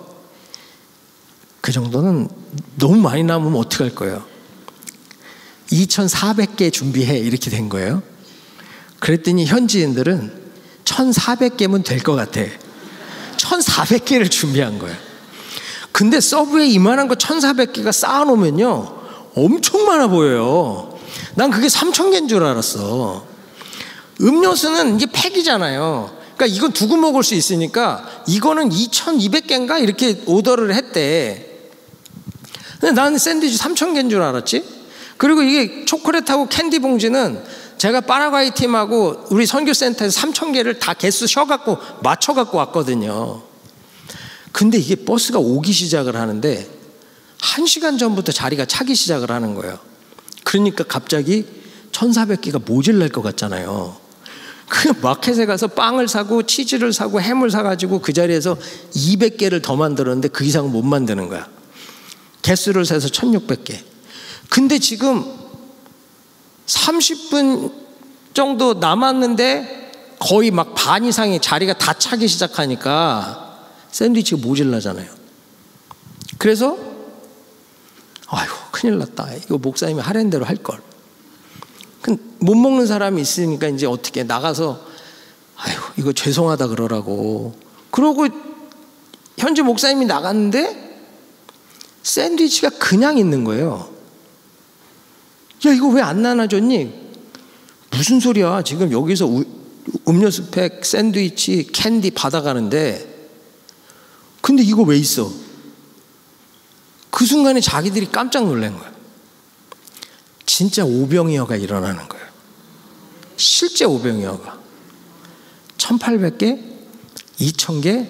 그 정도는 너무 많이 남으면 어떡할 거예요. 2,400개 준비해 이렇게 된 거예요. 그랬더니 현지인들은 1,400개면 될 것 같아. 1,400개를 준비한 거예요. 근데 서브에 이만한 거 1,400개가 쌓아놓으면요 엄청 많아 보여요. 난 그게 3,000개인 줄 알았어. 음료수는 이게 팩이잖아요. 그러니까 이건 두고 먹을 수 있으니까 이거는 2,200개인가 이렇게 오더를 했대. 근데 나는 샌드위치 3,000개인 줄 알았지. 그리고 이게 초콜릿하고 캔디 봉지는 제가 파라과이 팀하고 우리 선교센터에서 3,000개를 다 개수 쉬어갖고 맞춰갖고 왔거든요. 근데 이게 버스가 오기 시작을 하는데 1시간 전부터 자리가 차기 시작을 하는 거예요. 그러니까 갑자기 1,400개가 모질랄 것 같잖아요. 그 마켓에 가서 빵을 사고 치즈를 사고 햄을 사가지고 그 자리에서 200개를 더 만들었는데 그 이상은 못 만드는 거야. 개수를 세서 1,600개. 근데 지금 30분 정도 남았는데 거의 막 반 이상의 자리가 다 차기 시작하니까 샌드위치가 모질라잖아요. 그래서 아이고 큰일 났다. 이거 목사님이 하라는 대로 할 걸. 못 먹는 사람이 있으니까 이제 어떻게 나가서 아이고 이거 죄송하다 그러라고. 그러고 현지 목사님이 나갔는데 샌드위치가 그냥 있는 거예요. 야 이거 왜 안 나눠줬니? 무슨 소리야. 지금 여기서 음료수 팩, 샌드위치, 캔디 받아가는데 근데 이거 왜 있어? 그 순간에 자기들이 깜짝 놀란 거예요. 진짜 오병이어가 일어나는 거예요. 실제 오병이어가 1800개, 2000개,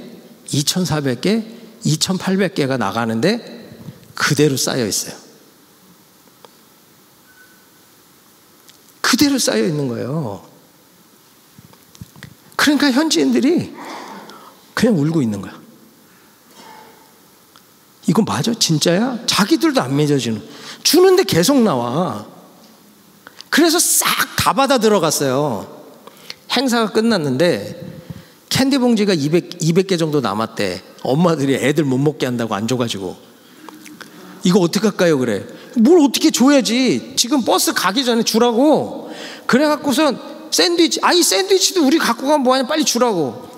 2400개, 2800개가 나가는데 그대로 쌓여 있어요. 그대로 쌓여 있는 거예요. 그러니까 현지인들이 그냥 울고 있는 거야. 이거 맞아? 진짜야? 자기들도 안 믿어지는. 주는데 계속 나와. 그래서 싹 다 받아 들어갔어요. 행사가 끝났는데 캔디 봉지가 200개 정도 남았대. 엄마들이 애들 못 먹게 한다고 안 줘가지고. 이거 어떡할까요? 그래. 뭘 어떻게 줘야지. 지금 버스 가기 전에 주라고. 그래갖고선 샌드위치, 이 샌드위치도 우리 갖고 가면 뭐하냐, 빨리 주라고.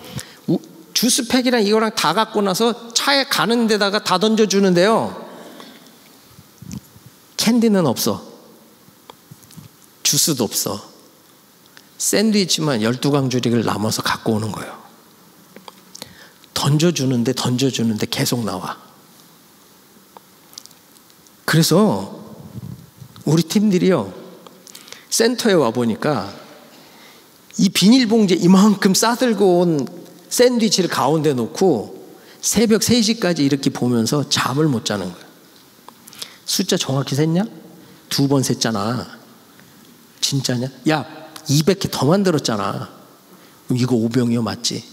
주스팩이랑 이거랑 다 갖고 나서 차에 가는 데다가 다 던져주는데요. 캔디는 없어. 주스도 없어. 샌드위치만 12강주릭을 남아서 갖고 오는 거예요. 던져주는데 계속 나와. 그래서 우리 팀들이요, 센터에 와보니까 이 비닐봉지에 이만큼 싸들고 온 샌드위치를 가운데 놓고 새벽 3시까지 이렇게 보면서 잠을 못 자는 거야. 숫자 정확히 셌냐? 2번 셌잖아. 진짜냐? 야 200개 더 만들었잖아. 그럼 이거 오병이어 맞지?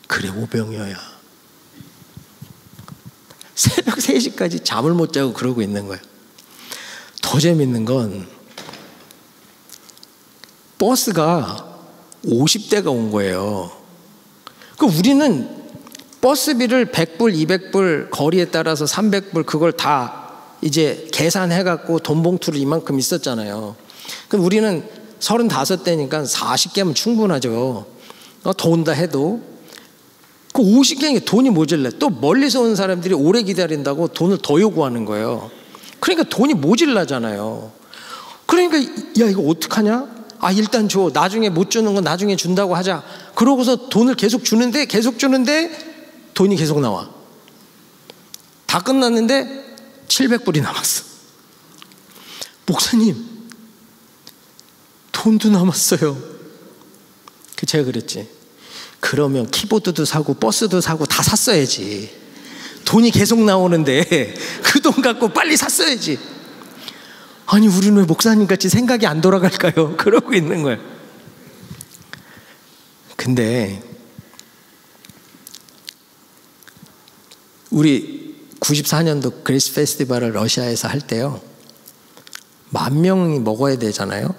그래 오병이어야. 새벽 3시까지 잠을 못 자고 그러고 있는 거야. 더 재밌는 건 버스가 50대가 온 거예요. 그 우리는 버스비를 100불, 200불, 거리에 따라서 300불 그걸 다 이제 계산해갖고 돈 봉투를 이만큼 있었잖아요. 그럼 우리는 35대니까 40개면 충분하죠. 더 온다 해도. 그 50개니까 돈이 모질래. 또 멀리서 온 사람들이 오래 기다린다고 돈을 더 요구하는 거예요. 그러니까 돈이 모질라잖아요. 그러니까 야 이거 어떡하냐? 일단 줘. 나중에 못 주는 건 나중에 준다고 하자. 그러고서 돈을 계속 주는데 돈이 계속 나와. 다 끝났는데 700불이 남았어. 목사님 돈도 남았어요. 제가 그랬지. 그러면 키보드도 사고 버스도 사고 다 샀어야지. 돈이 계속 나오는데 그 돈 갖고 빨리 샀어야지. 아니 우리는 왜 목사님같이 생각이 안 돌아갈까요? 그러고 있는 거예요. 근데 우리 94년도 그레이스 페스티벌을 러시아에서 할 때요, 10,000명이 먹어야 되잖아요.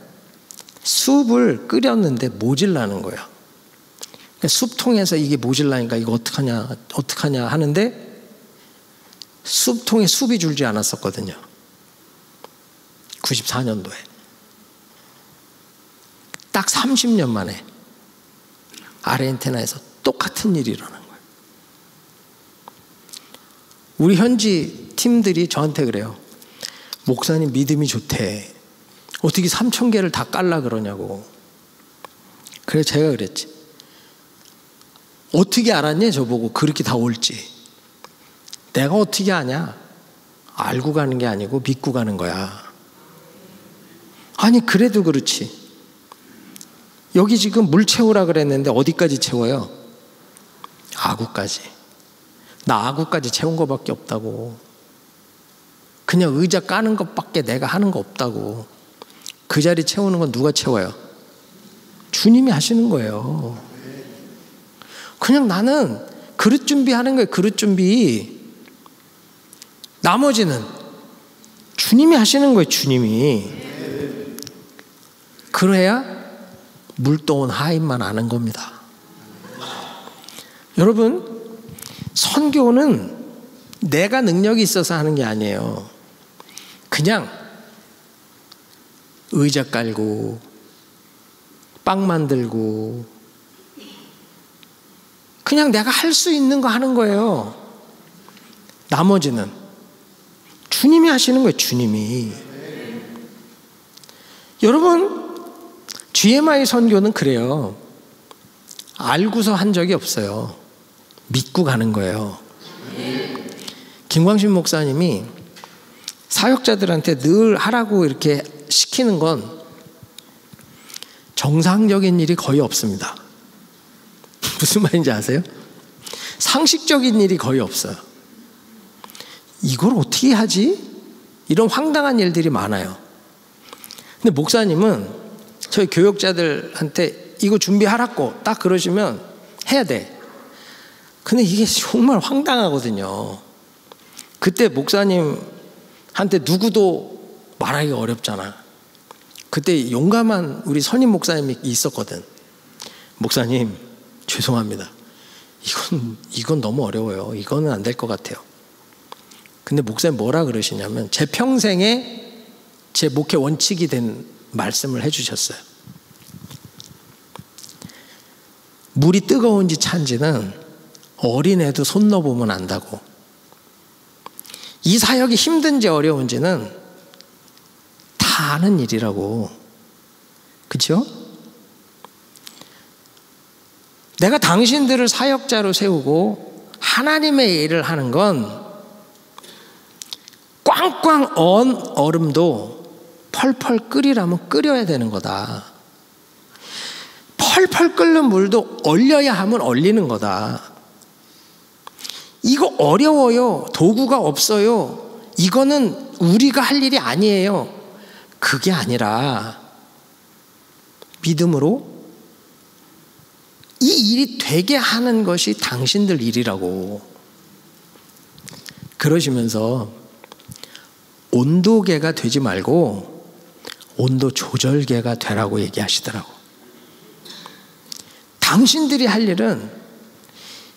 숲을 끓였는데 모질라는 거예요. 숲통에서 이게 모질라니까 이거 어떡하냐 하는데 숲통에 숲이 줄지 않았었거든요. 94년도에. 딱 30년 만에 아르헨티나에서 똑같은 일이 일어난 거예요. 우리 현지 팀들이 저한테 그래요. 목사님 믿음이 좋대. 어떻게 3,000개를 다 깔라 그러냐고. 그래서 제가 그랬지. 어떻게 알았냐 저보고 그렇게 다 올지. 내가 어떻게 아냐? 알고 가는 게 아니고 믿고 가는 거야. 아니 그래도 그렇지. 여기 지금 물 채우라 그랬는데 어디까지 채워요? 아구까지. 나 아구까지 채운 거밖에 없다고. 그냥 의자 까는 것밖에 내가 하는 거 없다고. 그 자리 채우는 건 누가 채워요? 주님이 하시는 거예요. 그냥 나는 그릇 준비하는 거예요. 그릇 준비. 나머지는 주님이 하시는 거예요. 주님이. 그래야 물떠온 하인만 아는 겁니다. 여러분, 선교는 내가 능력이 있어서 하는 게 아니에요. 그냥 의자 깔고 빵 만들고 그냥 내가 할 수 있는 거 하는 거예요. 나머지는 주님이 하시는 거예요. 주님이. 여러분, GMI 선교는 그래요. 알고서 한 적이 없어요. 믿고 가는 거예요. 김광신 목사님이 사역자들한테 늘 하라고 이렇게 시키는 건 정상적인 일이 거의 없습니다. 무슨 말인지 아세요? 상식적인 일이 거의 없어요. 이걸 어떻게 하지? 이런 황당한 일들이 많아요. 근데 목사님은 저희 교역자들한테 이거 준비하라고 딱 그러시면 해야 돼. 근데 이게 정말 황당하거든요. 그때 목사님한테 누구도 말하기가 어렵잖아. 그때 용감한 우리 선임 목사님이 있었거든. 목사님, 죄송합니다. 이건 너무 어려워요. 이거는 안 될 것 같아요. 근데 목사님 뭐라 그러시냐면 제 평생에 제 목회 원칙이 된 말씀을 해주셨어요. 물이 뜨거운지 찬지는 어린애도 손 넣어보면 안다고. 이 사역이 힘든지 어려운지는 다 아는 일이라고. 그렇죠? 내가 당신들을 사역자로 세우고 하나님의 일을 하는 건 꽝꽝 언 얼음도 펄펄 끓이라면 끓여야 되는 거다. 펄펄 끓는 물도 얼려야 하면 얼리는 거다. 이거 어려워요. 도구가 없어요. 이거는 우리가 할 일이 아니에요. 그게 아니라 믿음으로 이 일이 되게 하는 것이 당신들 일이라고 그러시면서 온도계가 되지 말고 온도 조절계가 되라고 얘기하시더라고. 당신들이 할 일은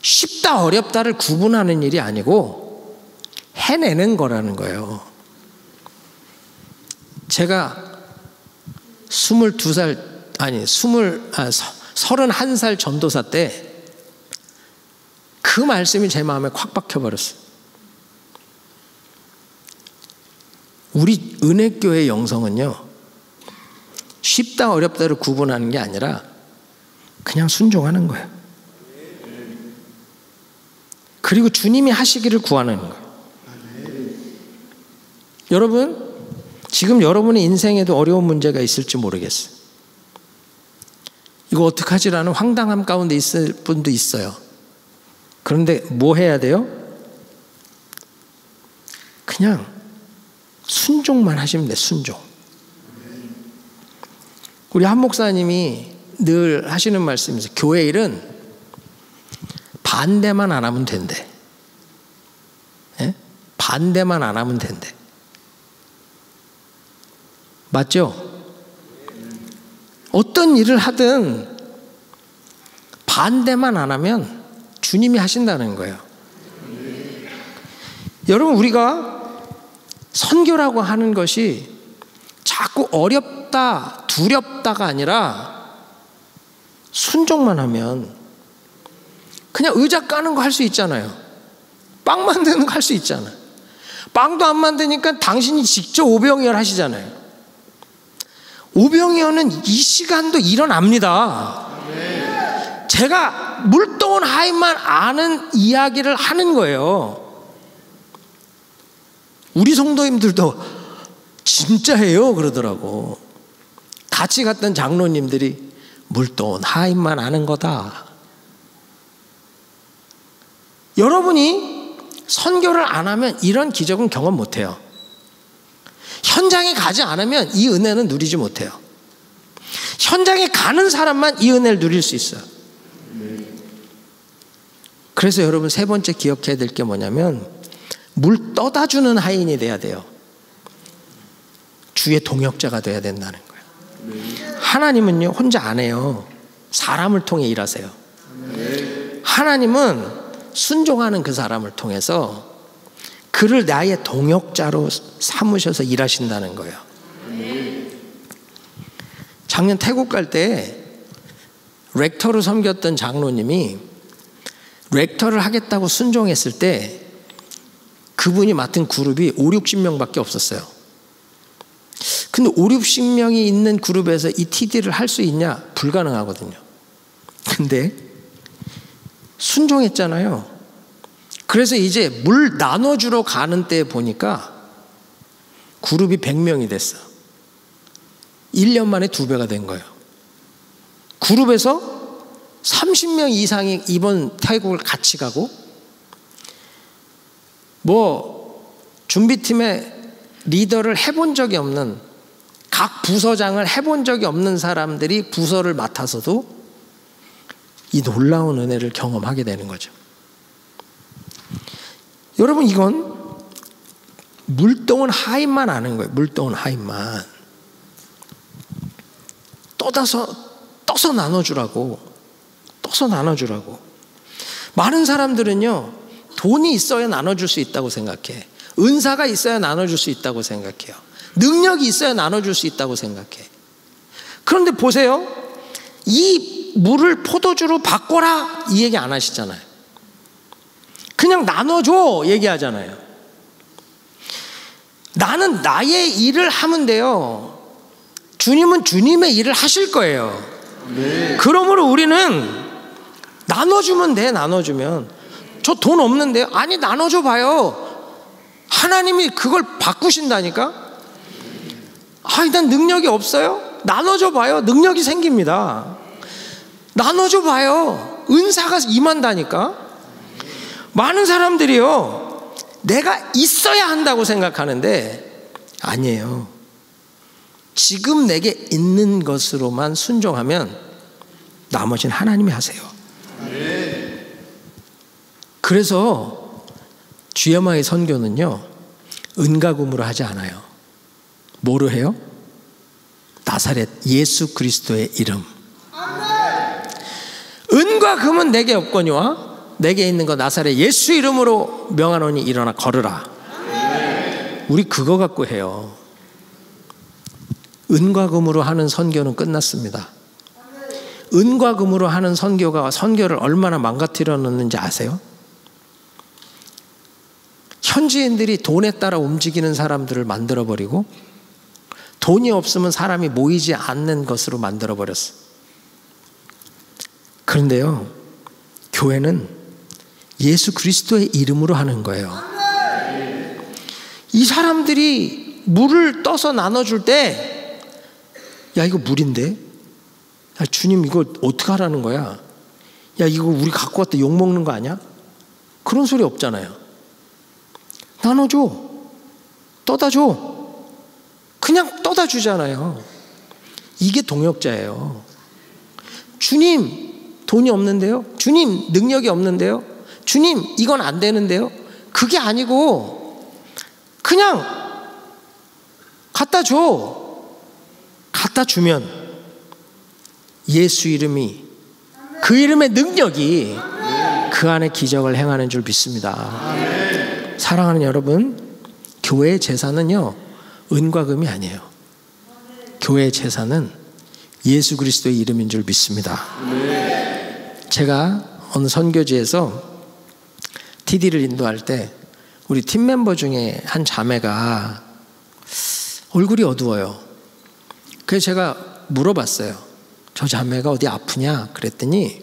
쉽다 어렵다를 구분하는 일이 아니고 해내는 거라는 거예요. 제가 31살 전도사 때 그 말씀이 제 마음에 콱 박혀버렸어요. 우리 은혜교회 영성은요, 쉽다 어렵다를 구분하는 게 아니라 그냥 순종하는 거예요. 그리고 주님이 하시기를 구하는 거예요. 여러분, 지금 여러분의 인생에도 어려운 문제가 있을지 모르겠어요. 이거 어떡하지라는 황당함 가운데 있을 분도 있어요. 그런데 뭐 해야 돼요? 그냥 순종만 하시면 돼. 순종. 우리 한 목사님이 늘 하시는 말씀이죠. 교회 일은 반대만 안 하면 된대. 예? 반대만 안 하면 된대. 맞죠? 어떤 일을 하든 반대만 안 하면 주님이 하신다는 거예요. 여러분, 우리가 선교라고 하는 것이 자꾸 어렵다, 두렵다가 아니라 순종만 하면 그냥 의자 까는 거 할 수 있잖아요. 빵 만드는 거 할 수 있잖아요. 빵도 안 만드니까 당신이 직접 오병이어 하시잖아요. 오병이어는 이 시간도 일어납니다. 제가 물떠온 하인만 아는 이야기를 하는 거예요. 우리 성도님들도 진짜 해요 그러더라고. 같이 갔던 장로님들이 물떠온 하인만 아는 거다. 여러분이 선교를 안 하면 이런 기적은 경험 못 해요. 현장에 가지 않으면 이 은혜는 누리지 못해요. 현장에 가는 사람만 이 은혜를 누릴 수 있어요. 그래서 여러분, 세 번째 기억해야 될 게 뭐냐면 물 떠다 주는 하인이 돼야 돼요. 주의 동역자가 돼야 된다는 거예요. 하나님은요, 혼자 안 해요. 사람을 통해 일하세요. 하나님은 순종하는 그 사람을 통해서 그를 나의 동역자로 삼으셔서 일하신다는 거예요. 작년 태국 갈 때 렉터로 섬겼던 장로님이 렉터를 하겠다고 순종했을 때 그분이 맡은 그룹이 5, 60명밖에 없었어요. 근데 5, 60명이 있는 그룹에서 이 TD를 할 수 있냐? 불가능하거든요. 근데 순종했잖아요. 그래서 이제 물 나눠주러 가는 때 보니까 그룹이 100명이 됐어. 1년 만에 2배가 된 거예요. 그룹에서 30명 이상이 이번 태국을 같이 가고, 준비팀의 리더를 해본 적이 없는, 각 부서장을 해본 적이 없는 사람들이 부서를 맡아서도 이 놀라운 은혜를 경험하게 되는 거죠. 여러분, 이건 물동은 하인만 아는 거예요. 물동은 하인만. 떠서 나눠주라고. 떠서 나눠주라고. 많은 사람들은요, 돈이 있어야 나눠줄 수 있다고 생각해. 은사가 있어야 나눠줄 수 있다고 생각해요. 능력이 있어야 나눠줄 수 있다고 생각해. 그런데 보세요. 이 물을 포도주로 바꿔라 이 얘기 안 하시잖아요. 그냥 나눠줘 얘기하잖아요. 나는 나의 일을 하면 돼요. 주님은 주님의 일을 하실 거예요. 네. 그러므로 우리는 나눠주면 돼. 나눠주면. 저 돈 없는데요? 아니, 나눠줘 봐요. 하나님이 그걸 바꾸신다니까. 아니, 난 능력이 없어요? 나눠줘 봐요. 능력이 생깁니다. 나눠줘 봐요. 은사가 임한다니까. 많은 사람들이요, 내가 있어야 한다고 생각하는데 아니에요. 지금 내게 있는 것으로만 순종하면 나머지는 하나님이 하세요. 그래서 GMI 선교는요, 은가금으로 하지 않아요. 뭐로 해요? 나사렛 예수 그리스도의 이름. 은과 금은 내게 없거니와 내게 있는 거 나사렛 예수 이름으로 명하노니 일어나 걸으라. 우리 그거 갖고 해요. 은과 금으로 하는 선교는 끝났습니다. 은과 금으로 하는 선교가 선교를 얼마나 망가뜨려 놓는지 아세요? 현지인들이 돈에 따라 움직이는 사람들을 만들어버리고 돈이 없으면 사람이 모이지 않는 것으로 만들어버렸어. 그런데요, 교회는 예수 그리스도의 이름으로 하는 거예요. 이 사람들이 물을 떠서 나눠줄 때, 야, 이거 물인데? 야, 주님 이거 어떻게 하라는 거야? 야, 이거 우리 갖고 왔다 욕먹는 거 아니야? 그런 소리 없잖아요. 나눠줘. 떠다 줘. 그냥 떠다 주잖아요. 이게 동역자예요. 주님, 돈이 없는데요? 주님, 능력이 없는데요? 주님, 이건 안 되는데요? 그게 아니고 그냥 갖다 줘. 갖다 주면 예수 이름이, 그 이름의 능력이 그 안에 기적을 행하는 줄 믿습니다. 사랑하는 여러분, 교회의 제사는요, 은과 금이 아니에요. 교회의 제사는 예수 그리스도의 이름인 줄 믿습니다. 제가 어느 선교지에서 TD를 인도할 때 우리 팀 멤버 중에 한 자매가 얼굴이 어두워요. 그래서 제가 물어봤어요. 저 자매가 어디 아프냐? 그랬더니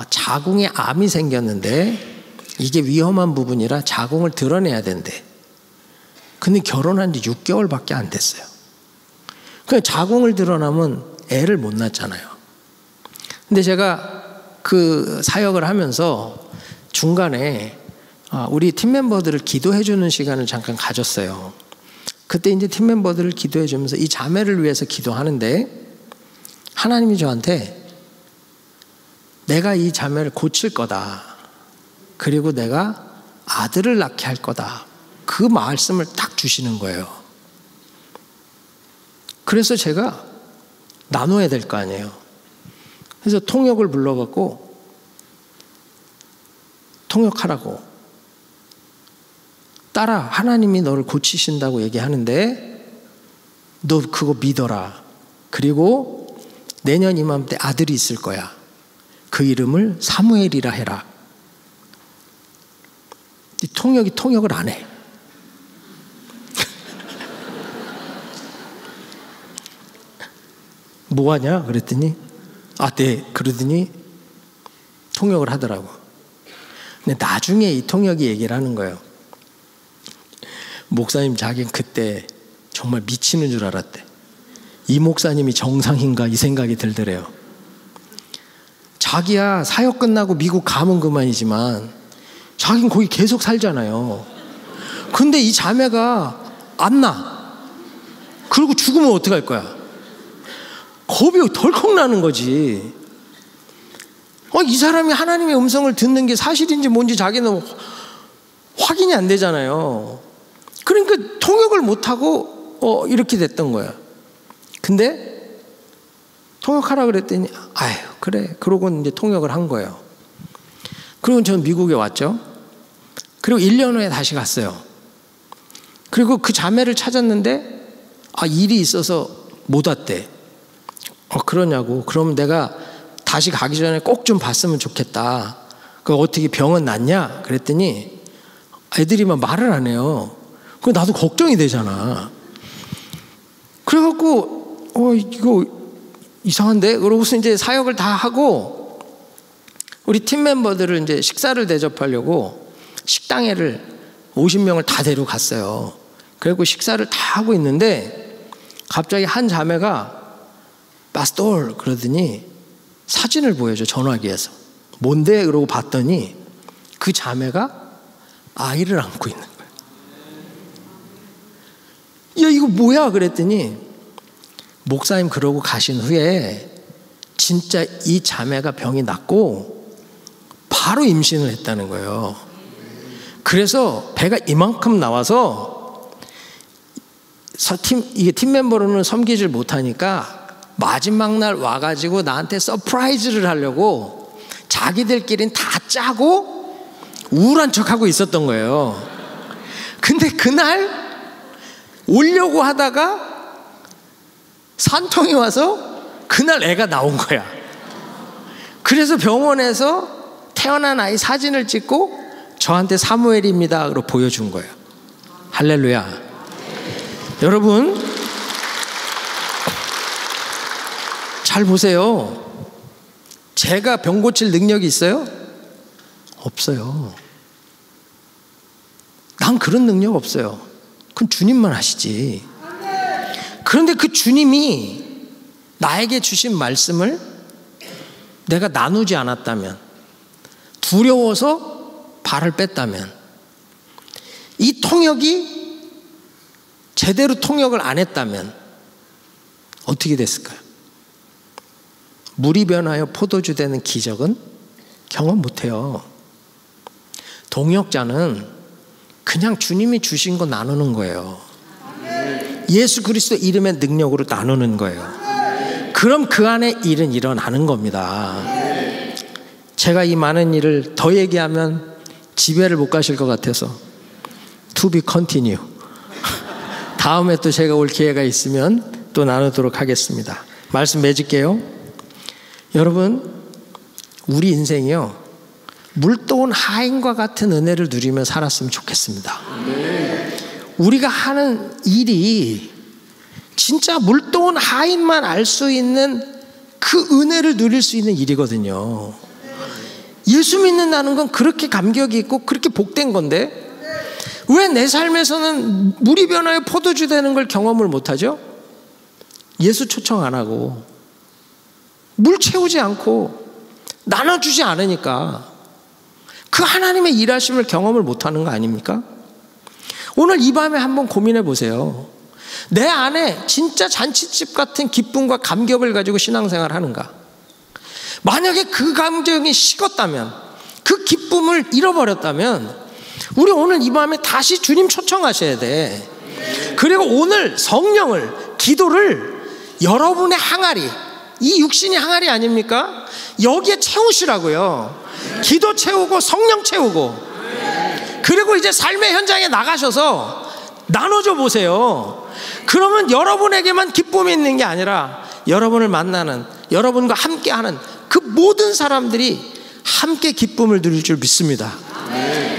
자궁에 암이 생겼는데 이게 위험한 부분이라 자궁을 드러내야 된대. 근데 결혼한 지 6개월밖에 안 됐어요. 그냥 자궁을 드러나면 애를 못 낳잖아요. 근데 제가 그 사역을 하면서 중간에 우리 팀 멤버들을 기도해 주는 시간을 잠깐 가졌어요. 그때 이제 팀 멤버들을 기도해 주면서 이 자매를 위해서 기도하는데 하나님이 저한테 내가 이 자매를 고칠 거다. 그리고 내가 아들을 낳게 할 거다. 그 말씀을 딱 주시는 거예요. 그래서 제가 나눠야 될 거 아니에요. 그래서 통역을 불러갖고 통역하라고. 딸아, 하나님이 너를 고치신다고 얘기하는데 너 그거 믿어라. 그리고 내년 이맘때 아들이 있을 거야. 그 이름을 사무엘이라 해라. 이 통역이 통역을 안 해. 뭐하냐? 그랬더니 네. 그러더니 통역을 하더라고. 근데 나중에 이 통역이 얘기를 하는 거예요. 목사님, 자기는 그때 정말 미치는 줄 알았대. 이 목사님이 정상인가 이 생각이 들더래요. 자기야 사역 끝나고 미국 가면 그만이지만 자기는 거기 계속 살잖아요. 근데 이 자매가 안 나. 그리고 죽으면 어떡할 거야? 겁이 덜컥 나는 거지. 이 사람이 하나님의 음성을 듣는 게 사실인지 뭔지 자기는 확인이 안 되잖아요. 그러니까 통역을 못하고 이렇게 됐던 거야. 근데 통역하라 그랬더니 아유 그래. 그러고 이제 통역을 한 거예요. 그리고 전 미국에 왔죠. 그리고 1년 후에 다시 갔어요. 그리고 그 자매를 찾았는데 일이 있어서 못 왔대. 그러냐고. 그럼 내가 다시 가기 전에 꼭 좀 봤으면 좋겠다. 그 어떻게 병은 낫냐? 그랬더니 애들이 막 말을 안 해요. 그 나도 걱정이 되잖아. 그래갖고 이거 이상한데? 그러고서 이제 사역을 다 하고 우리 팀 멤버들을 이제 식사를 대접하려고 식당에를 50명을 다 데려갔어요. 그리고 식사를 다 하고 있는데 갑자기 한 자매가 파스토르 그러더니 사진을 보여줘. 전화기에서. 뭔데? 그러고 봤더니 그 자매가 아이를 안고 있는 거야. 야 이거 뭐야? 그랬더니 목사님 그러고 가신 후에 진짜 이 자매가 병이 낫고 바로 임신을 했다는 거예요. 그래서 배가 이만큼 나와서 팀 멤버로는 섬기질 못하니까 마지막 날 와가지고 나한테 서프라이즈를 하려고 자기들끼리는 다 짜고 우울한 척하고 있었던 거예요. 근데 그날 오려고 하다가 산통이 와서 그날 애가 나온 거야. 그래서 병원에서 태어난 아이 사진을 찍고 저한테 사무엘입니다 그러고 보여준 거예요. 할렐루야. 여러분 잘 보세요. 제가 병 고칠 능력이 있어요? 없어요. 난 그런 능력 없어요. 그건 주님만 하시지. 그런데 그 주님이 나에게 주신 말씀을 내가 나누지 않았다면, 두려워서 발을 뺐다면, 이 통역이 제대로 통역을 안 했다면 어떻게 됐을까요? 물이 변하여 포도주 되는 기적은 경험 못해요. 동역자는 그냥 주님이 주신 거 나누는 거예요. 예수 그리스도 이름의 능력으로 나누는 거예요. 그럼 그 안에 일은 일어나는 겁니다. 제가 이 많은 일을 더 얘기하면 집에를 못 가실 것 같아서 To be continue. 다음에 또 제가 올 기회가 있으면 또 나누도록 하겠습니다. 말씀 맺을게요. 여러분, 우리 인생이요 물도운 하인과 같은 은혜를 누리며 살았으면 좋겠습니다. 우리가 하는 일이 진짜 물도운 하인만 알 수 있는 그 은혜를 누릴 수 있는 일이거든요. 예수 믿는다는 건 그렇게 감격이 있고 그렇게 복된 건데 왜 내 삶에서는 물이 변하여 포도주 되는 걸 경험을 못하죠? 예수 초청 안 하고 물 채우지 않고 나눠주지 않으니까 그 하나님의 일하심을 경험을 못하는 거 아닙니까? 오늘 이 밤에 한번 고민해 보세요. 내 안에 진짜 잔치집 같은 기쁨과 감격을 가지고 신앙생활 하는가? 만약에 그 감정이 식었다면, 그 기쁨을 잃어버렸다면 우리 오늘 이 밤에 다시 주님 초청하셔야 돼. 그리고 오늘 성령을, 기도를 여러분의 항아리, 이 육신이 항아리 아닙니까? 여기에 채우시라고요. 기도 채우고 성령 채우고, 그리고 이제 삶의 현장에 나가셔서 나눠줘 보세요. 그러면 여러분에게만 기쁨이 있는 게 아니라 여러분을 만나는, 여러분과 함께하는 그 모든 사람들이 함께 기쁨을 누릴 줄 믿습니다.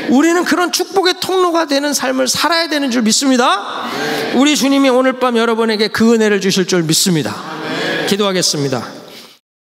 우리는 그런 축복의 통로가 되는 삶을 살아야 되는 줄 믿습니다. 우리 주님이 오늘 밤 여러분에게 그 은혜를 주실 줄 믿습니다. 기도하겠습니다.